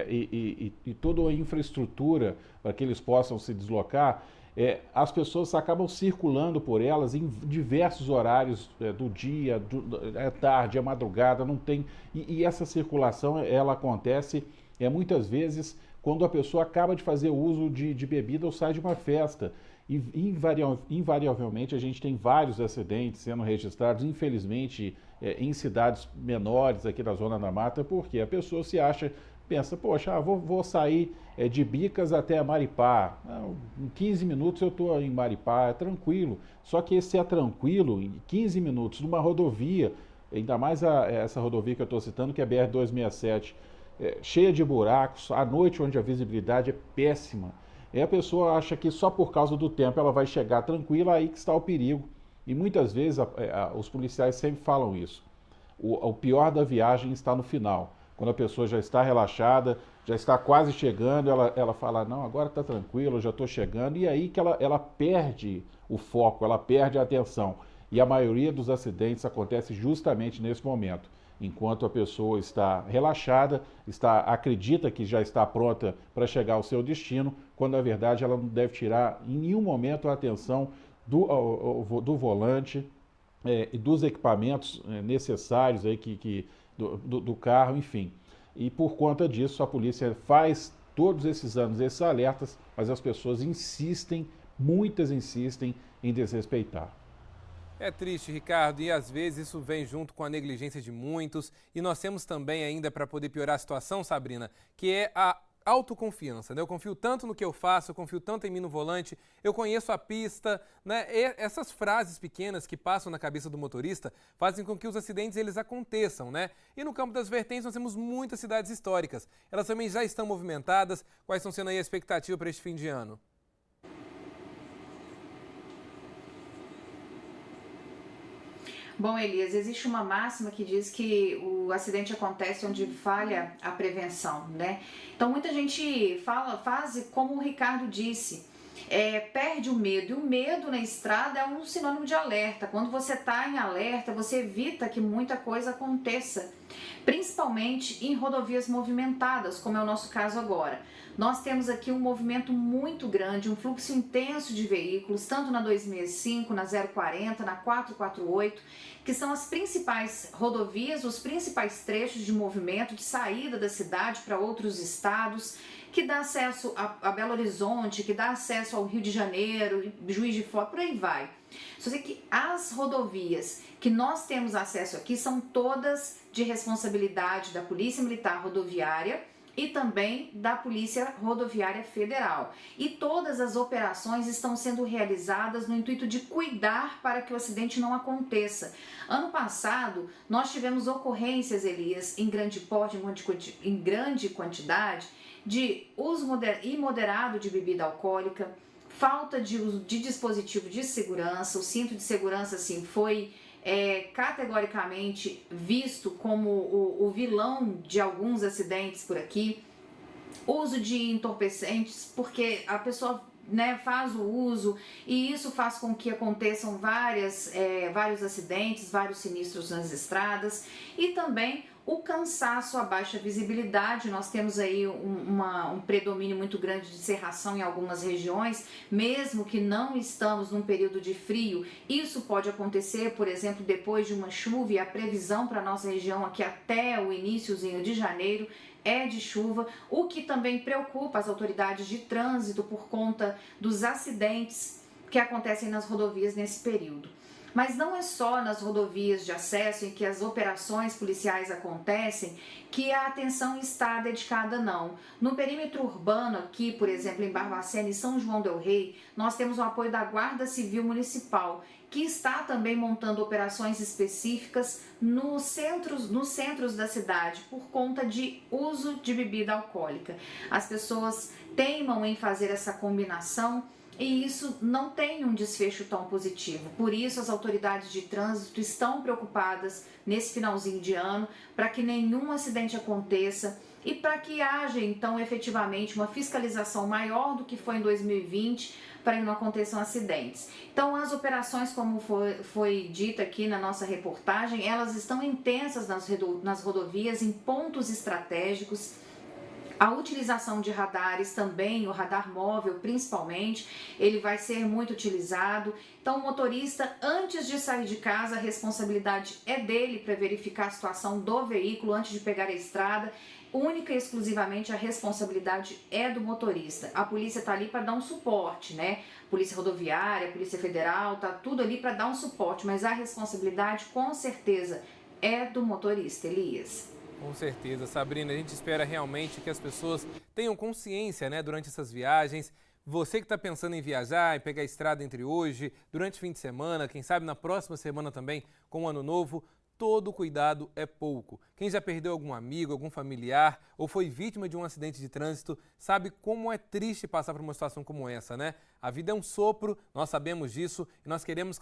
e toda a infraestrutura para que eles possam se deslocar, as pessoas acabam circulando por elas em diversos horários do dia, tarde, madrugada, não tem... E essa circulação, ela acontece muitas vezes quando a pessoa acaba de fazer uso de bebida ou sai de uma festa. E invariavelmente a gente tem vários acidentes sendo registrados, infelizmente, em cidades menores aqui da Zona da Mata, porque a pessoa pensa, poxa, vou sair de Bicas até Maripá, em 15 minutos eu estou em Maripá, é tranquilo. Só que esse tranquilo, em 15 minutos, numa rodovia, ainda mais essa rodovia que eu estou citando, que é a BR-267, cheia de buracos, à noite onde a visibilidade é péssima. E a pessoa acha que só por causa do tempo ela vai chegar tranquila, aí que está o perigo. E muitas vezes os policiais sempre falam isso. O pior da viagem está no final. Quando a pessoa já está relaxada, já está quase chegando, ela fala, não, agora está tranquilo, eu já estou chegando. E aí que ela perde o foco, ela perde a atenção. E a maioria dos acidentes acontece justamente nesse momento. Enquanto a pessoa está relaxada, acredita que já está pronta para chegar ao seu destino, quando na verdade ela não deve tirar em nenhum momento a atenção do volante e dos equipamentos necessários aí do carro, enfim. E por conta disso a polícia faz todos esses anos esses alertas, mas as pessoas muitas insistem em desrespeitar. É triste, Ricardo, e às vezes isso vem junto com a negligência de muitos. E nós temos também ainda, para poder piorar a situação, Sabrina, que é a autoconfiança, né? Eu confio tanto no que eu faço, eu confio tanto em mim no volante, eu conheço a pista, né? E essas frases pequenas que passam na cabeça do motorista fazem com que os acidentes eles aconteçam, né? E no campo das vertentes nós temos muitas cidades históricas. Elas também já estão movimentadas. Quais estão sendo aí a expectativa para este fim de ano? Bom, Elias, existe uma máxima que diz que o acidente acontece onde falha a prevenção, né? Então muita gente faz como o Ricardo disse, perde o medo. E o medo na estrada é um sinônimo de alerta. Quando você está em alerta, você evita que muita coisa aconteça, principalmente em rodovias movimentadas, como é o nosso caso agora. nós temos aqui um movimento muito grande, um fluxo intenso de veículos, tanto na 265, na 040, na 448, que são as principais rodovias, os principais trechos de movimento, de saída da cidade para outros estados, que dá acesso a Belo Horizonte, que dá acesso ao Rio de Janeiro, Juiz de Fora, por aí vai. Só sei que as rodovias que nós temos acesso aqui são todas de responsabilidade da Polícia Militar Rodoviária e também da Polícia Rodoviária Federal. E todas as operações estão sendo realizadas no intuito de cuidar para que o acidente não aconteça. Ano passado, nós tivemos ocorrências, Elias, em grande porte, em grande quantidade, de uso imoderado de bebida alcoólica, falta de uso de dispositivo de segurança. O cinto de segurança, assim, foi categoricamente visto como o vilão de alguns acidentes por aqui. Uso de entorpecentes, porque a pessoa faz o uso e isso faz com que aconteçam vários acidentes, vários sinistros nas estradas. E também o cansaço, a baixa visibilidade. Nós temos aí um predomínio muito grande de cerração em algumas regiões, mesmo que não estamos num período de frio. Isso pode acontecer, por exemplo, depois de uma chuva, e a previsão para a nossa região aqui até o iniciozinho de janeiro é de chuva, o que também preocupa as autoridades de trânsito por conta dos acidentes que acontecem nas rodovias nesse período. Mas não é só nas rodovias de acesso em que as operações policiais acontecem que a atenção está dedicada, não. No perímetro urbano aqui, por exemplo, em Barbacena e São João del Rei, nós temos o apoio da Guarda Civil Municipal, que está também montando operações específicas nos centros da cidade por conta de uso de bebida alcoólica. As pessoas teimam em fazer essa combinação e isso não tem um desfecho tão positivo. Por isso, as autoridades de trânsito estão preocupadas nesse finalzinho de ano para que nenhum acidente aconteça e para que haja, então, efetivamente uma fiscalização maior do que foi em 2020, para que não aconteçam acidentes. Então, as operações, como foi dito aqui na nossa reportagem, elas estão intensas nas rodovias, em pontos estratégicos. A utilização de radares também, o radar móvel principalmente, ele vai ser muito utilizado. Então, o motorista, antes de sair de casa, a responsabilidade é dele para verificar a situação do veículo antes de pegar a estrada. Única e exclusivamente a responsabilidade é do motorista. A polícia está ali para dar um suporte, né? Polícia Rodoviária, Polícia Federal, tá tudo ali para dar um suporte, mas a responsabilidade com certeza é do motorista, Elias. Com certeza, Sabrina, a gente espera realmente que as pessoas tenham consciência, né, durante essas viagens. Você que está pensando em viajar e pegar a estrada entre hoje, durante o fim de semana, quem sabe na próxima semana também, com o Ano Novo, todo cuidado é pouco. Quem já perdeu algum amigo, algum familiar ou foi vítima de um acidente de trânsito sabe como é triste passar por uma situação como essa, né? A vida é um sopro, nós sabemos disso e nós queremos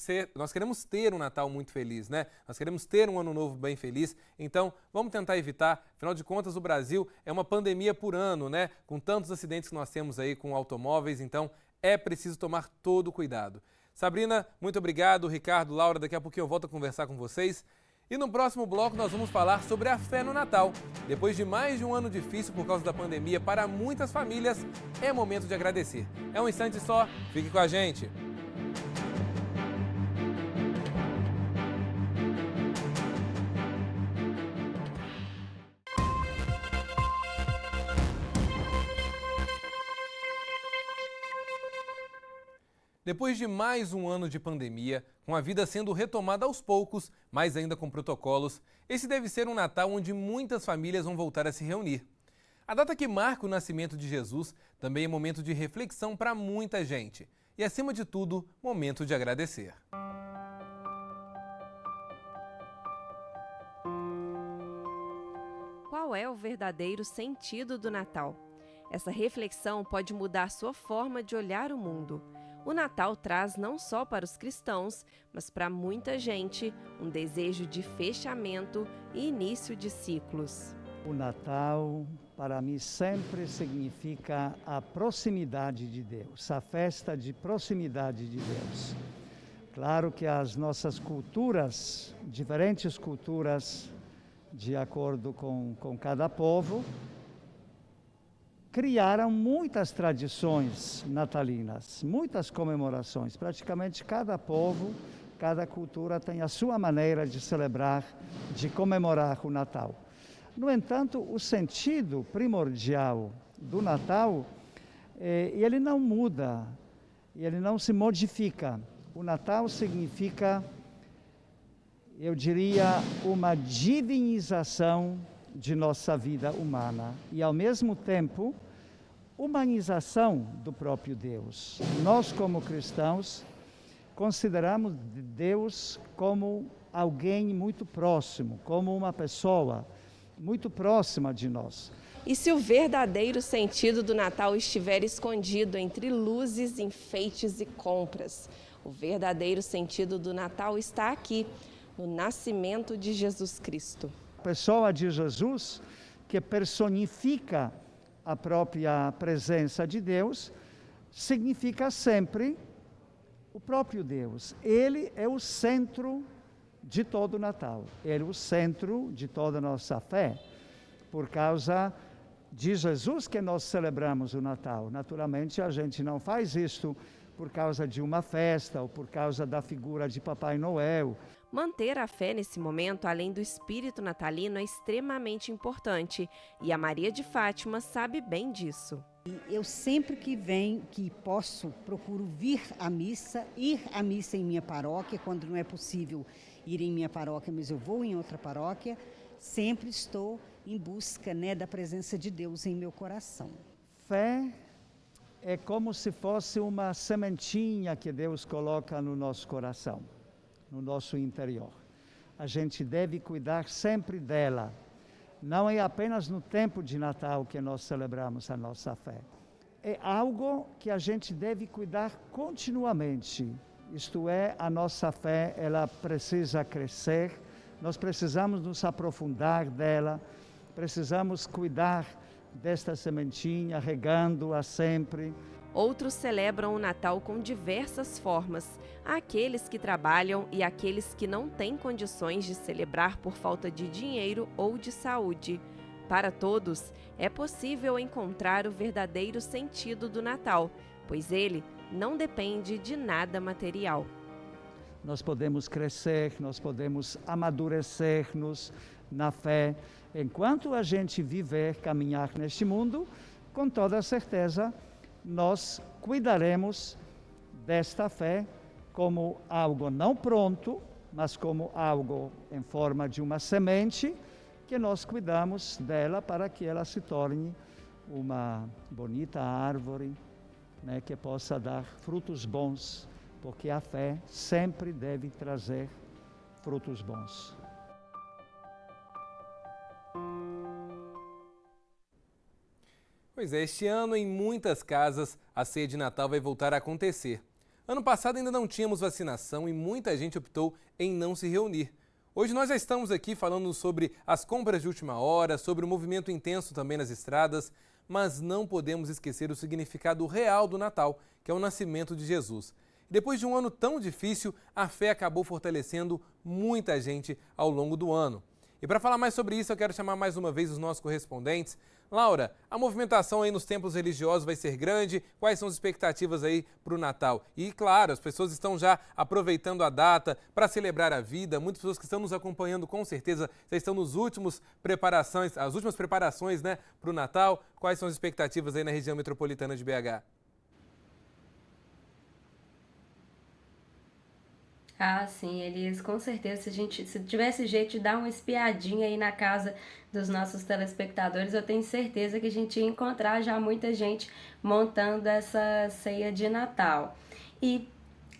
ter um Natal muito feliz, né? Nós queremos ter um Ano Novo bem feliz, então vamos tentar evitar. Afinal de contas, o Brasil é uma pandemia por ano, né? Com tantos acidentes que nós temos aí com automóveis, então é preciso tomar todo o cuidado. Sabrina, muito obrigado. Ricardo, Laura, daqui a pouquinho eu volto a conversar com vocês. E no próximo bloco nós vamos falar sobre a fé no Natal. Depois de mais de um ano difícil por causa da pandemia para muitas famílias, é momento de agradecer. É um instante só, fique com a gente. Depois de mais um ano de pandemia, com a vida sendo retomada aos poucos, mas ainda com protocolos, esse deve ser um Natal onde muitas famílias vão voltar a se reunir. A data que marca o nascimento de Jesus também é momento de reflexão para muita gente. E, acima de tudo, momento de agradecer. Qual é o verdadeiro sentido do Natal? Essa reflexão pode mudar sua forma de olhar o mundo. O Natal traz não só para os cristãos, mas para muita gente, um desejo de fechamento e início de ciclos. O Natal, para mim, sempre significa a proximidade de Deus, a festa de proximidade de Deus. Claro que as nossas culturas, diferentes culturas, de acordo com cada povo, criaram muitas tradições natalinas, muitas comemorações. Praticamente cada povo, cada cultura tem a sua maneira de celebrar, de comemorar o Natal. No entanto, o sentido primordial do Natal, ele não muda, ele não se modifica. O Natal significa, eu diria, uma divinização de nossa vida humana e, ao mesmo tempo, humanização do próprio Deus. Nós, como cristãos, consideramos Deus como alguém muito próximo, como uma pessoa muito próxima de nós. E se o verdadeiro sentido do Natal estiver escondido entre luzes, enfeites e compras? O verdadeiro sentido do Natal está aqui, no nascimento de Jesus Cristo. A pessoa de Jesus, que personifica a própria presença de Deus, significa sempre o próprio Deus. Ele é o centro de todo o Natal. Ele é o centro de toda a nossa fé. Por causa de Jesus que nós celebramos o Natal. Naturalmente, a gente não faz isto por causa de uma festa ou por causa da figura de Papai Noel. Manter a fé nesse momento, além do espírito natalino, é extremamente importante. E a Maria de Fátima sabe bem disso. Eu sempre que posso, procuro ir à missa em minha paróquia, quando não é possível ir em minha paróquia, mas eu vou em outra paróquia, sempre estou em busca, da presença de Deus em meu coração. Fé é como se fosse uma sementinha que Deus coloca no nosso coração, no nosso interior. A gente deve cuidar sempre dela. Não é apenas no tempo de Natal que nós celebramos a nossa fé. É algo que a gente deve cuidar continuamente. Isto é, a nossa fé, ela precisa crescer, nós precisamos nos aprofundar dela, precisamos cuidar desta sementinha, regando-a sempre. Outros celebram o Natal com diversas formas. Há aqueles que trabalham e aqueles que não têm condições de celebrar por falta de dinheiro ou de saúde. Para todos, é possível encontrar o verdadeiro sentido do Natal, pois ele não depende de nada material. Nós podemos crescer, nós podemos amadurecer-nos na fé. Enquanto a gente viver, caminhar neste mundo, com toda certeza, nós cuidaremos desta fé como algo não pronto, mas como algo em forma de uma semente, que nós cuidamos dela para que ela se torne uma bonita árvore, que possa dar frutos bons, porque a fé sempre deve trazer frutos bons. Pois é, este ano em muitas casas a ceia de Natal vai voltar a acontecer. Ano passado ainda não tínhamos vacinação e muita gente optou em não se reunir. Hoje nós já estamos aqui falando sobre as compras de última hora, sobre o movimento intenso também nas estradas, mas não podemos esquecer o significado real do Natal, que é o nascimento de Jesus. Depois de um ano tão difícil, a fé acabou fortalecendo muita gente ao longo do ano. E para falar mais sobre isso, eu quero chamar mais uma vez os nossos correspondentes. Laura, a movimentação aí nos templos religiosos vai ser grande? Quais são as expectativas aí para o Natal? E, claro, as pessoas estão já aproveitando a data para celebrar a vida. Muitas pessoas que estão nos acompanhando, com certeza, já estão as últimas preparações, para o Natal. Quais são as expectativas aí na região metropolitana de BH? Ah, sim, Elias, com certeza, se tivesse jeito de dar uma espiadinha aí na casa dos nossos telespectadores, eu tenho certeza que a gente ia encontrar já muita gente montando essa ceia de Natal. E,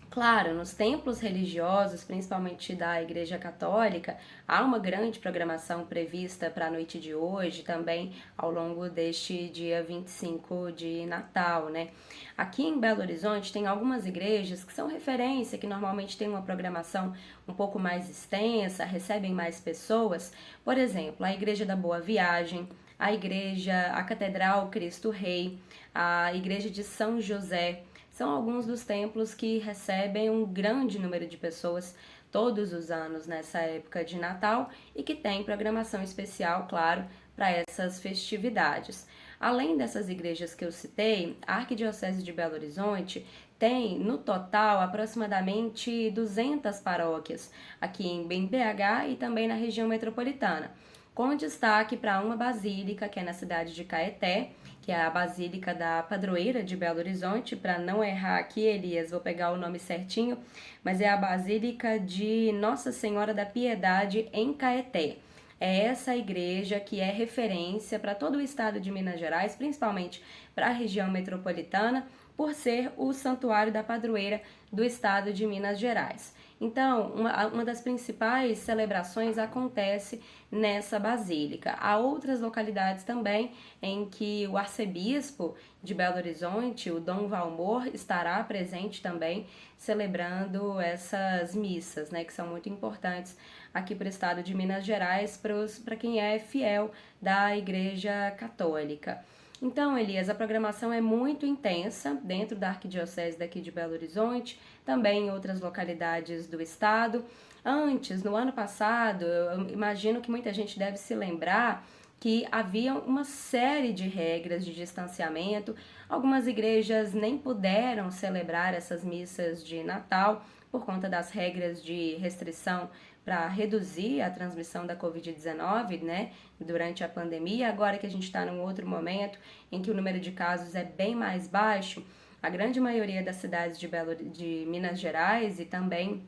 claro, nos templos religiosos, principalmente da Igreja Católica, há uma grande programação prevista para a noite de hoje, também ao longo deste dia 25 de Natal, né? Aqui em Belo Horizonte tem algumas igrejas que são referência, que normalmente têm uma programação um pouco mais extensa, recebem mais pessoas. Por exemplo, a Igreja da Boa Viagem, a Catedral Cristo Rei, a Igreja de São José. São alguns dos templos que recebem um grande número de pessoas todos os anos nessa época de Natal e que tem programação especial, claro, para essas festividades. Além dessas igrejas que eu citei, a Arquidiocese de Belo Horizonte tem, no total, aproximadamente 200 paróquias aqui em BH e também na região metropolitana, com destaque para uma basílica que é na cidade de Caeté, que é a Basílica da Padroeira de Belo Horizonte. Para não errar aqui, Elias, vou pegar o nome certinho, mas é a Basílica de Nossa Senhora da Piedade em Caeté. É essa igreja que é referência para todo o estado de Minas Gerais, principalmente para a região metropolitana, por ser o santuário da padroeira do estado de Minas Gerais. Então, uma das principais celebrações acontece nessa basílica. Há outras localidades também em que o arcebispo de Belo Horizonte, o Dom Valmor, estará presente também, celebrando essas missas, né, que são muito importantes aqui para o estado de Minas Gerais, para quem é fiel da Igreja Católica. Então, Elias, a programação é muito intensa dentro da Arquidiocese daqui de Belo Horizonte, também em outras localidades do estado. Antes, no ano passado, eu imagino que muita gente deve se lembrar que havia uma série de regras de distanciamento. Algumas igrejas nem puderam celebrar essas missas de Natal por conta das regras de restrição para reduzir a transmissão da Covid-19, né, durante a pandemia. Agora que a gente está num outro momento em que o número de casos é bem mais baixo, a grande maioria das cidades de Minas Gerais e também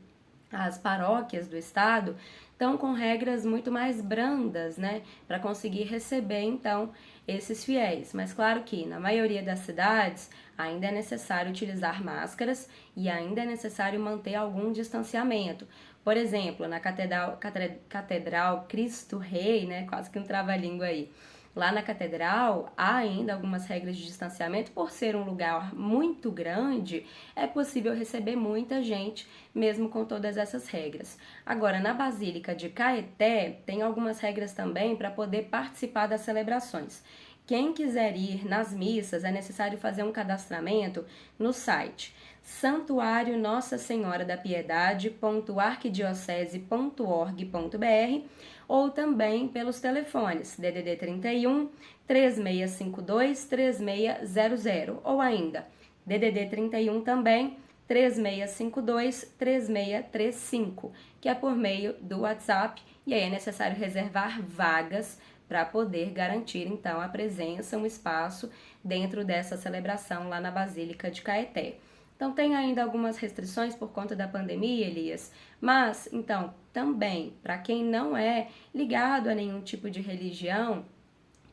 as paróquias do estado estão com regras muito mais brandas, né, para conseguir receber, então, esses fiéis. Mas claro que na maioria das cidades ainda é necessário utilizar máscaras e ainda é necessário manter algum distanciamento. Por exemplo, na Catedral Cristo Rei, né, quase que um trava-língua aí, lá na catedral há ainda algumas regras de distanciamento. Por ser um lugar muito grande, é possível receber muita gente, mesmo com todas essas regras. Agora, na Basílica de Caeté, tem algumas regras também para poder participar das celebrações. Quem quiser ir nas missas, é necessário fazer um cadastramento no site santuário Nossa Senhora da Piedade.arquidiocese.org.br ou também pelos telefones DDD 31 3652 3600 ou ainda DDD 31 também 3652 3635, que é por meio do WhatsApp, e aí é necessário reservar vagas para poder garantir então a presença, um espaço dentro dessa celebração lá na Basílica de Caeté. Então, tem ainda algumas restrições por conta da pandemia, Elias, mas, então, também, para quem não é ligado a nenhum tipo de religião,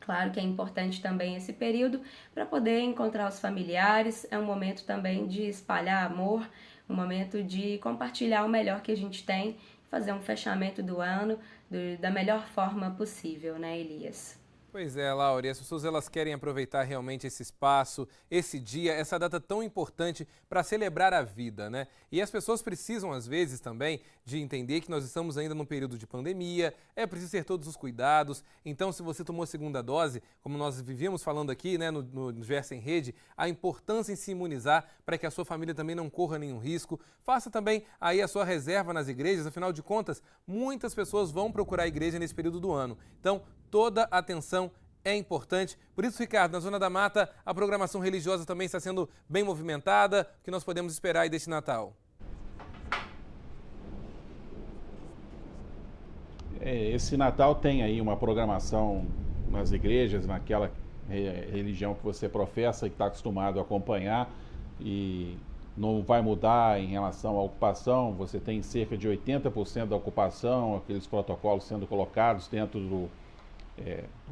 claro que é importante também esse período para poder encontrar os familiares, é um momento também de espalhar amor, um momento de compartilhar o melhor que a gente tem, fazer um fechamento do ano da melhor forma possível, né, Elias? Pois é, Laura, e as pessoas elas querem aproveitar realmente esse espaço, esse dia, essa data tão importante para celebrar a vida, né? E as pessoas precisam, às vezes, também de entender que nós estamos ainda num período de pandemia, é preciso ter todos os cuidados. Então, se você tomou a segunda dose, como nós vivíamos falando aqui, né, no Versa em Rede, a importância em se imunizar para que a sua família também não corra nenhum risco. Faça também aí a sua reserva nas igrejas, afinal de contas, muitas pessoas vão procurar a igreja nesse período do ano. Então, toda atenção é importante. Por isso, Ricardo, na Zona da Mata, a programação religiosa também está sendo bem movimentada. O que nós podemos esperar aí deste Natal? Esse Natal tem aí uma programação nas igrejas, naquela religião que você professa e está acostumado a acompanhar, e não vai mudar em relação à ocupação. Você tem cerca de 80% da ocupação, aqueles protocolos sendo colocados dentro no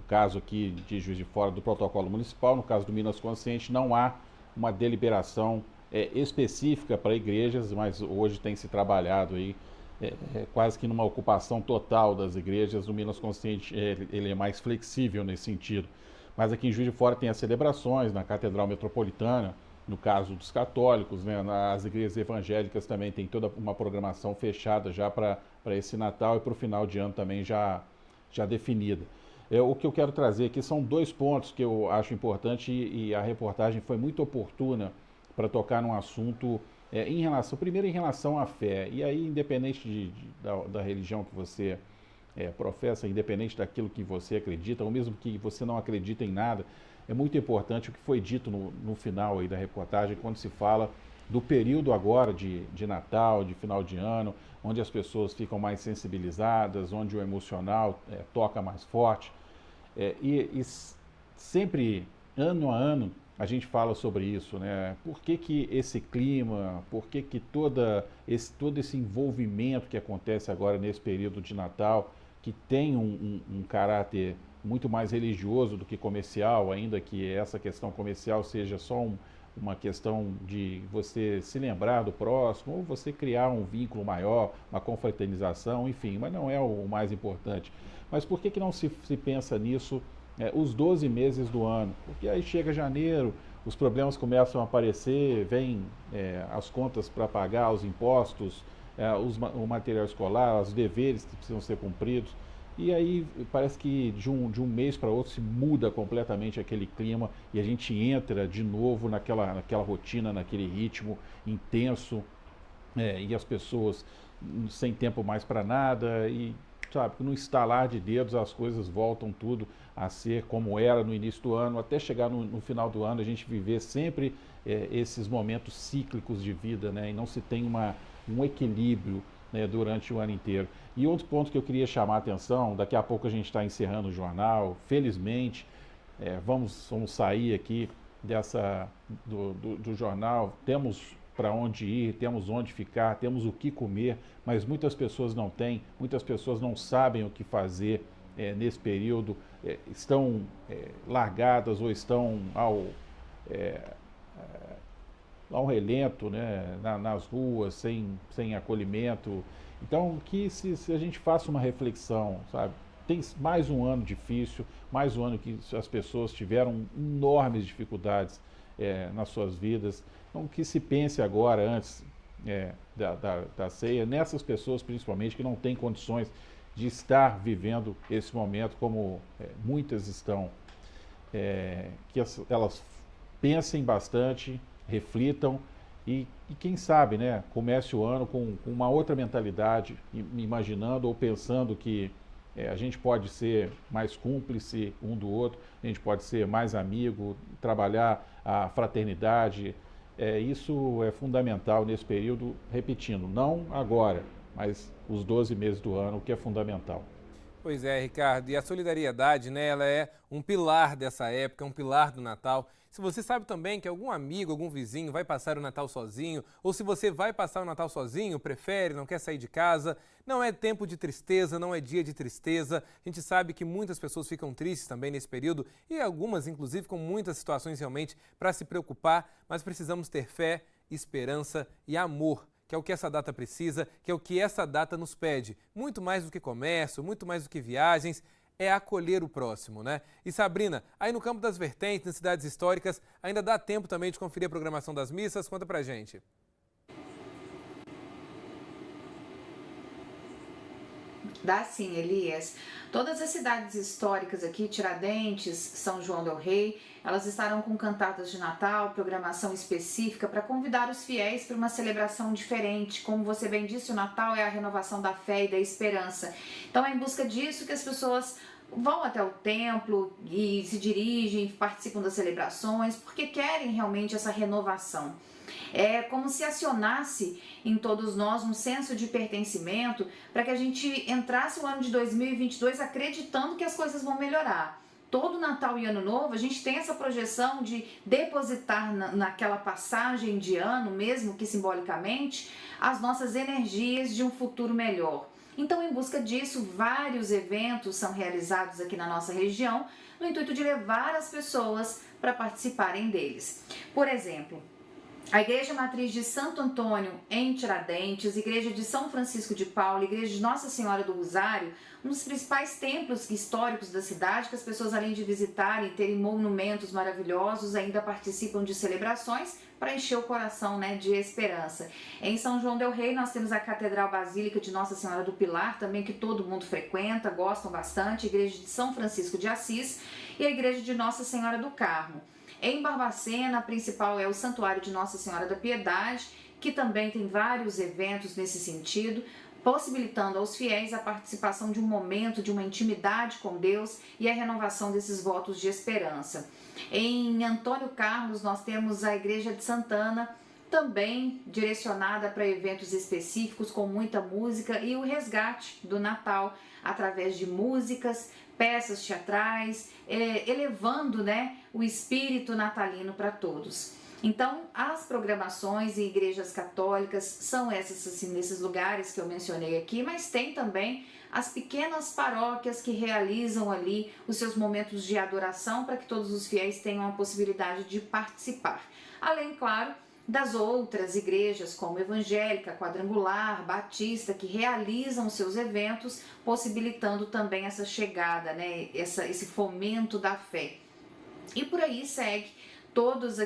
caso aqui de Juiz de Fora, do protocolo municipal. No caso do Minas Consciente, não há uma deliberação específica para igrejas, mas hoje tem se trabalhado aí quase que numa ocupação total das igrejas. O Minas Consciente ele é mais flexível nesse sentido. Mas aqui em Juiz de Fora tem as celebrações na Catedral Metropolitana, no caso dos católicos, né? As igrejas evangélicas também tem toda uma programação fechada já para esse Natal e para o final de ano também já definida. O que eu quero trazer aqui são dois pontos que eu acho importante, e a reportagem foi muito oportuna para tocar num assunto primeiro em relação à fé. E aí, independente da religião que você professa, independente daquilo que você acredita, ou mesmo que você não acredita em nada, é muito importante o que foi dito no final aí da reportagem, quando se fala do período agora de Natal, de final de ano, onde as pessoas ficam mais sensibilizadas, onde o emocional toca mais forte. E sempre, ano a ano, a gente fala sobre isso, né? Por que esse clima, por que todo esse envolvimento que acontece agora nesse período de Natal, que tem um caráter muito mais religioso do que comercial, ainda que essa questão comercial seja só uma questão de você se lembrar do próximo, ou você criar um vínculo maior, uma confraternização, enfim, mas não é o mais importante. Mas por que não se pensa nisso os 12 meses do ano? Porque aí chega janeiro, os problemas começam a aparecer, vem as contas para pagar, os impostos, o material escolar, os deveres que precisam ser cumpridos. E aí parece que de um mês para outro se muda completamente aquele clima e a gente entra de novo naquela rotina, naquele ritmo intenso, e as pessoas sem tempo mais para nada e, sabe, no estalar de dedos as coisas voltam tudo a ser como era no início do ano, até chegar no final do ano a gente viver sempre esses momentos cíclicos de vida, né? E não se tem um equilíbrio, né, durante o ano inteiro. E outro ponto que eu queria chamar a atenção, daqui a pouco a gente está encerrando o jornal, felizmente, vamos sair aqui do jornal, temos para onde ir, temos onde ficar, temos o que comer, mas muitas pessoas não têm, muitas pessoas não sabem o que fazer nesse período, estão largadas ou estão ao relento, né, nas ruas, sem acolhimento. Então, que se a gente faça uma reflexão, sabe? Tem mais um ano difícil, mais um ano que as pessoas tiveram enormes dificuldades nas suas vidas. Então, que se pense agora, antes da ceia, nessas pessoas principalmente que não têm condições de estar vivendo esse momento como muitas estão. Que elas pensem bastante, reflitam e quem sabe, né, comece o ano com uma outra mentalidade, imaginando ou pensando que a gente pode ser mais cúmplice um do outro, a gente pode ser mais amigo, trabalhar a fraternidade. Isso é fundamental nesse período, repetindo, não agora, mas os 12 meses do ano, o que é fundamental. Pois é, Ricardo, e a solidariedade, né, ela é um pilar dessa época, um pilar do Natal. Se você sabe também que algum amigo, algum vizinho vai passar o Natal sozinho, ou se você vai passar o Natal sozinho, prefere, não quer sair de casa, não é tempo de tristeza, não é dia de tristeza. A gente sabe que muitas pessoas ficam tristes também nesse período e algumas, inclusive, com muitas situações realmente para se preocupar, mas precisamos ter fé, esperança e amor, que é o que essa data precisa, que é o que essa data nos pede. Muito mais do que comércio, muito mais do que viagens, é acolher o próximo, né? E Sabrina, aí no Campo das Vertentes, nas cidades históricas, ainda dá tempo também de conferir a programação das missas? Conta pra gente. Dá sim, Elias. Todas as cidades históricas aqui, Tiradentes, São João del Rei, elas estarão com cantatas de Natal, programação específica para convidar os fiéis para uma celebração diferente. Como você bem disse, o Natal é a renovação da fé e da esperança. Então é em busca disso que as pessoas vão até o templo e se dirigem, participam das celebrações, porque querem realmente essa renovação. É como se acionasse em todos nós um senso de pertencimento para que a gente entrasse o ano de 2022 acreditando que as coisas vão melhorar. Todo Natal e Ano Novo a gente tem essa projeção de depositar naquela passagem de ano, mesmo que simbolicamente, as nossas energias de um futuro melhor. Então, em busca disso, vários eventos são realizados aqui na nossa região, no intuito de levar as pessoas para participarem deles. Por exemplo, a Igreja Matriz de Santo Antônio, em Tiradentes, Igreja de São Francisco de Paula, Igreja de Nossa Senhora do Rosário, um dos principais templos históricos da cidade, que as pessoas, além de visitarem e terem monumentos maravilhosos, ainda participam de celebrações para encher o coração, né, de esperança. Em São João del Rei, nós temos a Catedral Basílica de Nossa Senhora do Pilar, também que todo mundo frequenta, gostam bastante, a Igreja de São Francisco de Assis e a Igreja de Nossa Senhora do Carmo. Em Barbacena, a principal é o Santuário de Nossa Senhora da Piedade, que também tem vários eventos nesse sentido. possibilitando aos fiéis a participação de um momento de uma intimidade com Deus e a renovação desses votos de esperança. Em Antônio Carlos, nós temos a Igreja de Santana, também direcionada para eventos específicos com muita música, e o resgate do Natal através de músicas, peças teatrais, elevando, né, o espírito natalino para todos. Então, as programações em igrejas católicas são essas, assim, nesses lugares que eu mencionei aqui, mas tem também as pequenas paróquias que realizam ali os seus momentos de adoração para que todos os fiéis tenham a possibilidade de participar. Além, claro, das outras igrejas como Evangélica, Quadrangular, Batista, que realizam seus eventos, possibilitando também essa chegada, né, esse fomento da fé. E por aí segue todos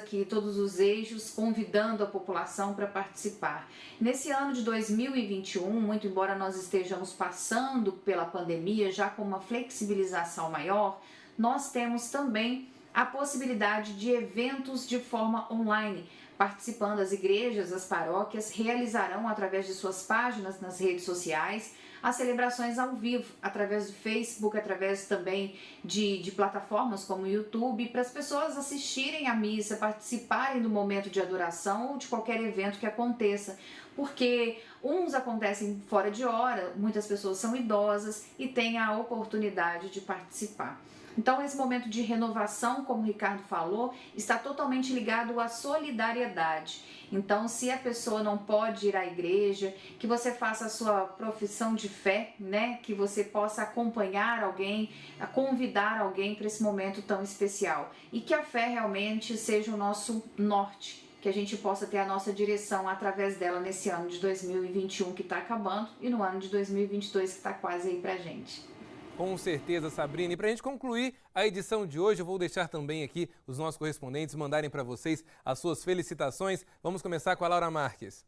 os eixos, convidando a população para participar. Nesse ano de 2021, muito embora nós estejamos passando pela pandemia, já com uma flexibilização maior, nós temos também a possibilidade de eventos de forma online. Participando, as igrejas, as paróquias realizarão através de suas páginas nas redes sociais as celebrações ao vivo, através do Facebook, através também de plataformas como o YouTube, para as pessoas assistirem à missa, participarem do momento de adoração ou de qualquer evento que aconteça, porque uns acontecem fora de hora, muitas pessoas são idosas e têm a oportunidade de participar. Então, esse momento de renovação, como o Ricardo falou, está totalmente ligado à solidariedade. Então, se a pessoa não pode ir à igreja, que você faça a sua profissão de fé, né? Que você possa acompanhar alguém, convidar alguém para esse momento tão especial. E que a fé realmente seja o nosso norte, que a gente possa ter a nossa direção através dela nesse ano de 2021 que está acabando e no ano de 2022 que está quase aí pra gente. Com certeza, Sabrina. E para a gente concluir a edição de hoje, eu vou deixar também aqui os nossos correspondentes mandarem para vocês as suas felicitações. Vamos começar com a Laura Marques.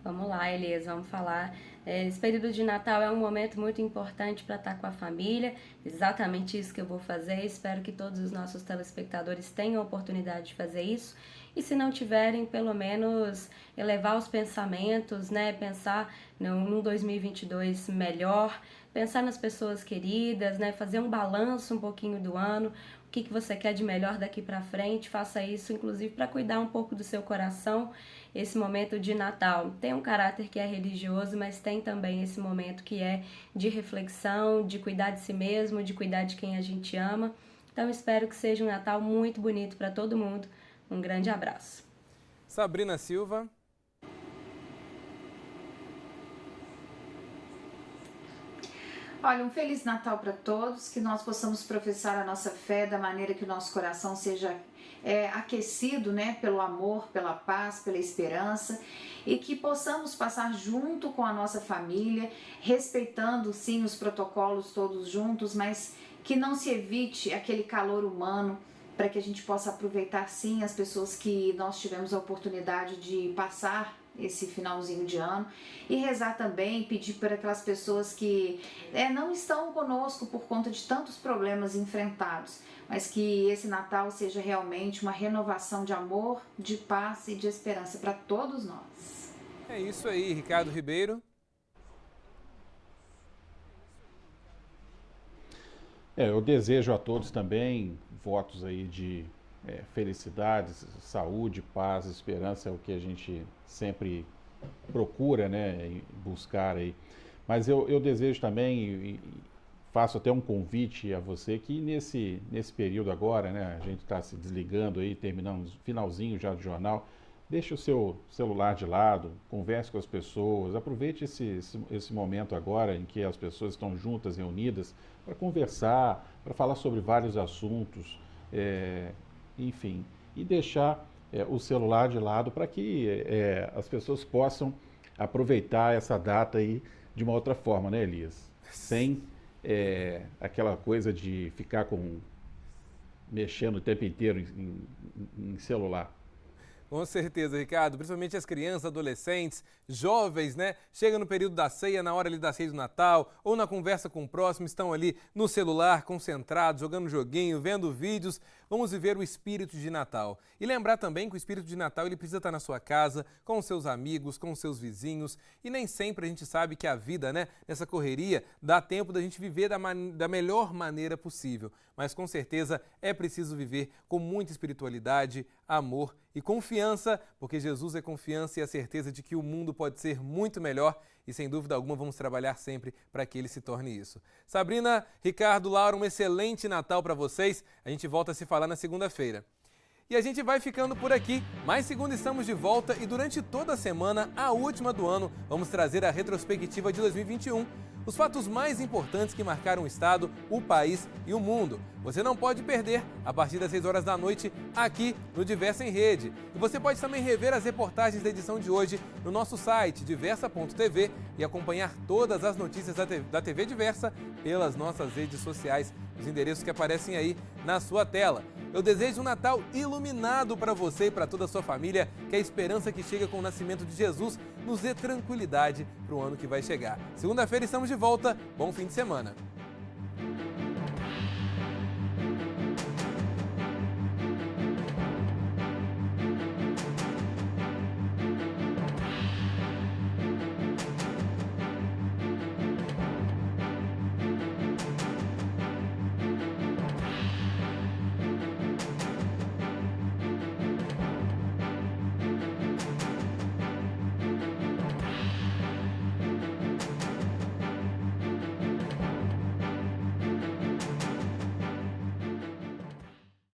Vamos lá, Elias, vamos falar. Esse período de Natal é um momento muito importante para estar com a família. Exatamente isso que eu vou fazer. Espero que todos os nossos telespectadores tenham a oportunidade de fazer isso. E se não tiverem, pelo menos elevar os pensamentos, né? Pensar num 2022 melhor, pensar nas pessoas queridas, né? Fazer um balanço um pouquinho do ano, o que você quer de melhor daqui para frente. Faça isso, inclusive, para cuidar um pouco do seu coração. Esse momento de Natal tem um caráter que é religioso, mas tem também esse momento que é de reflexão, de cuidar de si mesmo, de cuidar de quem a gente ama. Então, espero que seja um Natal muito bonito para todo mundo. Um grande abraço. Sabrina Silva. Olha, um Feliz Natal para todos, que nós possamos professar a nossa fé da maneira que o nosso coração seja aquecido, né, pelo amor, pela paz, pela esperança, e que possamos passar junto com a nossa família, respeitando sim os protocolos todos juntos, mas que não se evite aquele calor humano, para que a gente possa aproveitar sim as pessoas que nós tivemos a oportunidade de passar esse finalzinho de ano, e rezar também, pedir para aquelas pessoas que não estão conosco por conta de tantos problemas enfrentados, mas que esse Natal seja realmente uma renovação de amor, de paz e de esperança para todos nós. É isso aí, Ricardo Ribeiro. Eu desejo a todos também votos aí de felicidades, saúde, paz, esperança, é o que a gente sempre procura, né, buscar aí. Mas eu desejo também, e faço até um convite a você, que nesse período agora, né, a gente está se desligando aí, terminando o finalzinho já do jornal, deixe o seu celular de lado, converse com as pessoas, aproveite esse momento agora em que as pessoas estão juntas, reunidas, para conversar, para falar sobre vários assuntos, enfim, e deixar o celular de lado para que as pessoas possam aproveitar essa data aí de uma outra forma, né, Elias? Sem aquela coisa de ficar mexendo o tempo inteiro em celular. Com certeza, Ricardo. Principalmente as crianças, adolescentes, jovens, né? Chega no período da ceia, na hora ali da ceia do Natal, ou na conversa com o próximo, estão ali no celular, concentrados, jogando joguinho, vendo vídeos. Vamos viver o espírito de Natal. E lembrar também que o espírito de Natal ele precisa estar na sua casa, com os seus amigos, com os seus vizinhos. E nem sempre a gente sabe que a vida, né, nessa correria, dá tempo da gente viver da melhor maneira possível. Mas com certeza é preciso viver com muita espiritualidade, amor e confiança, porque Jesus é confiança e a certeza de que o mundo pode ser muito melhor e, sem dúvida alguma, vamos trabalhar sempre para que ele se torne isso. Sabrina, Ricardo, Laura, um excelente Natal para vocês. A gente volta a se falar na segunda-feira. E a gente vai ficando por aqui. Mais segunda estamos de volta e durante toda a semana, a última do ano, vamos trazer a retrospectiva de 2021. Os fatos mais importantes que marcaram o estado, o país e o mundo. Você não pode perder a partir das 6 horas da noite aqui no Diversa em Rede. E você pode também rever as reportagens da edição de hoje no nosso site diversa.tv e acompanhar todas as notícias da TV Diversa pelas nossas redes sociais, os endereços que aparecem aí na sua tela. Eu desejo um Natal iluminado para você e para toda a sua família, que a esperança que chega com o nascimento de Jesus nos dê tranquilidade para o ano que vai chegar. Segunda-feira estamos de volta. Bom fim de semana.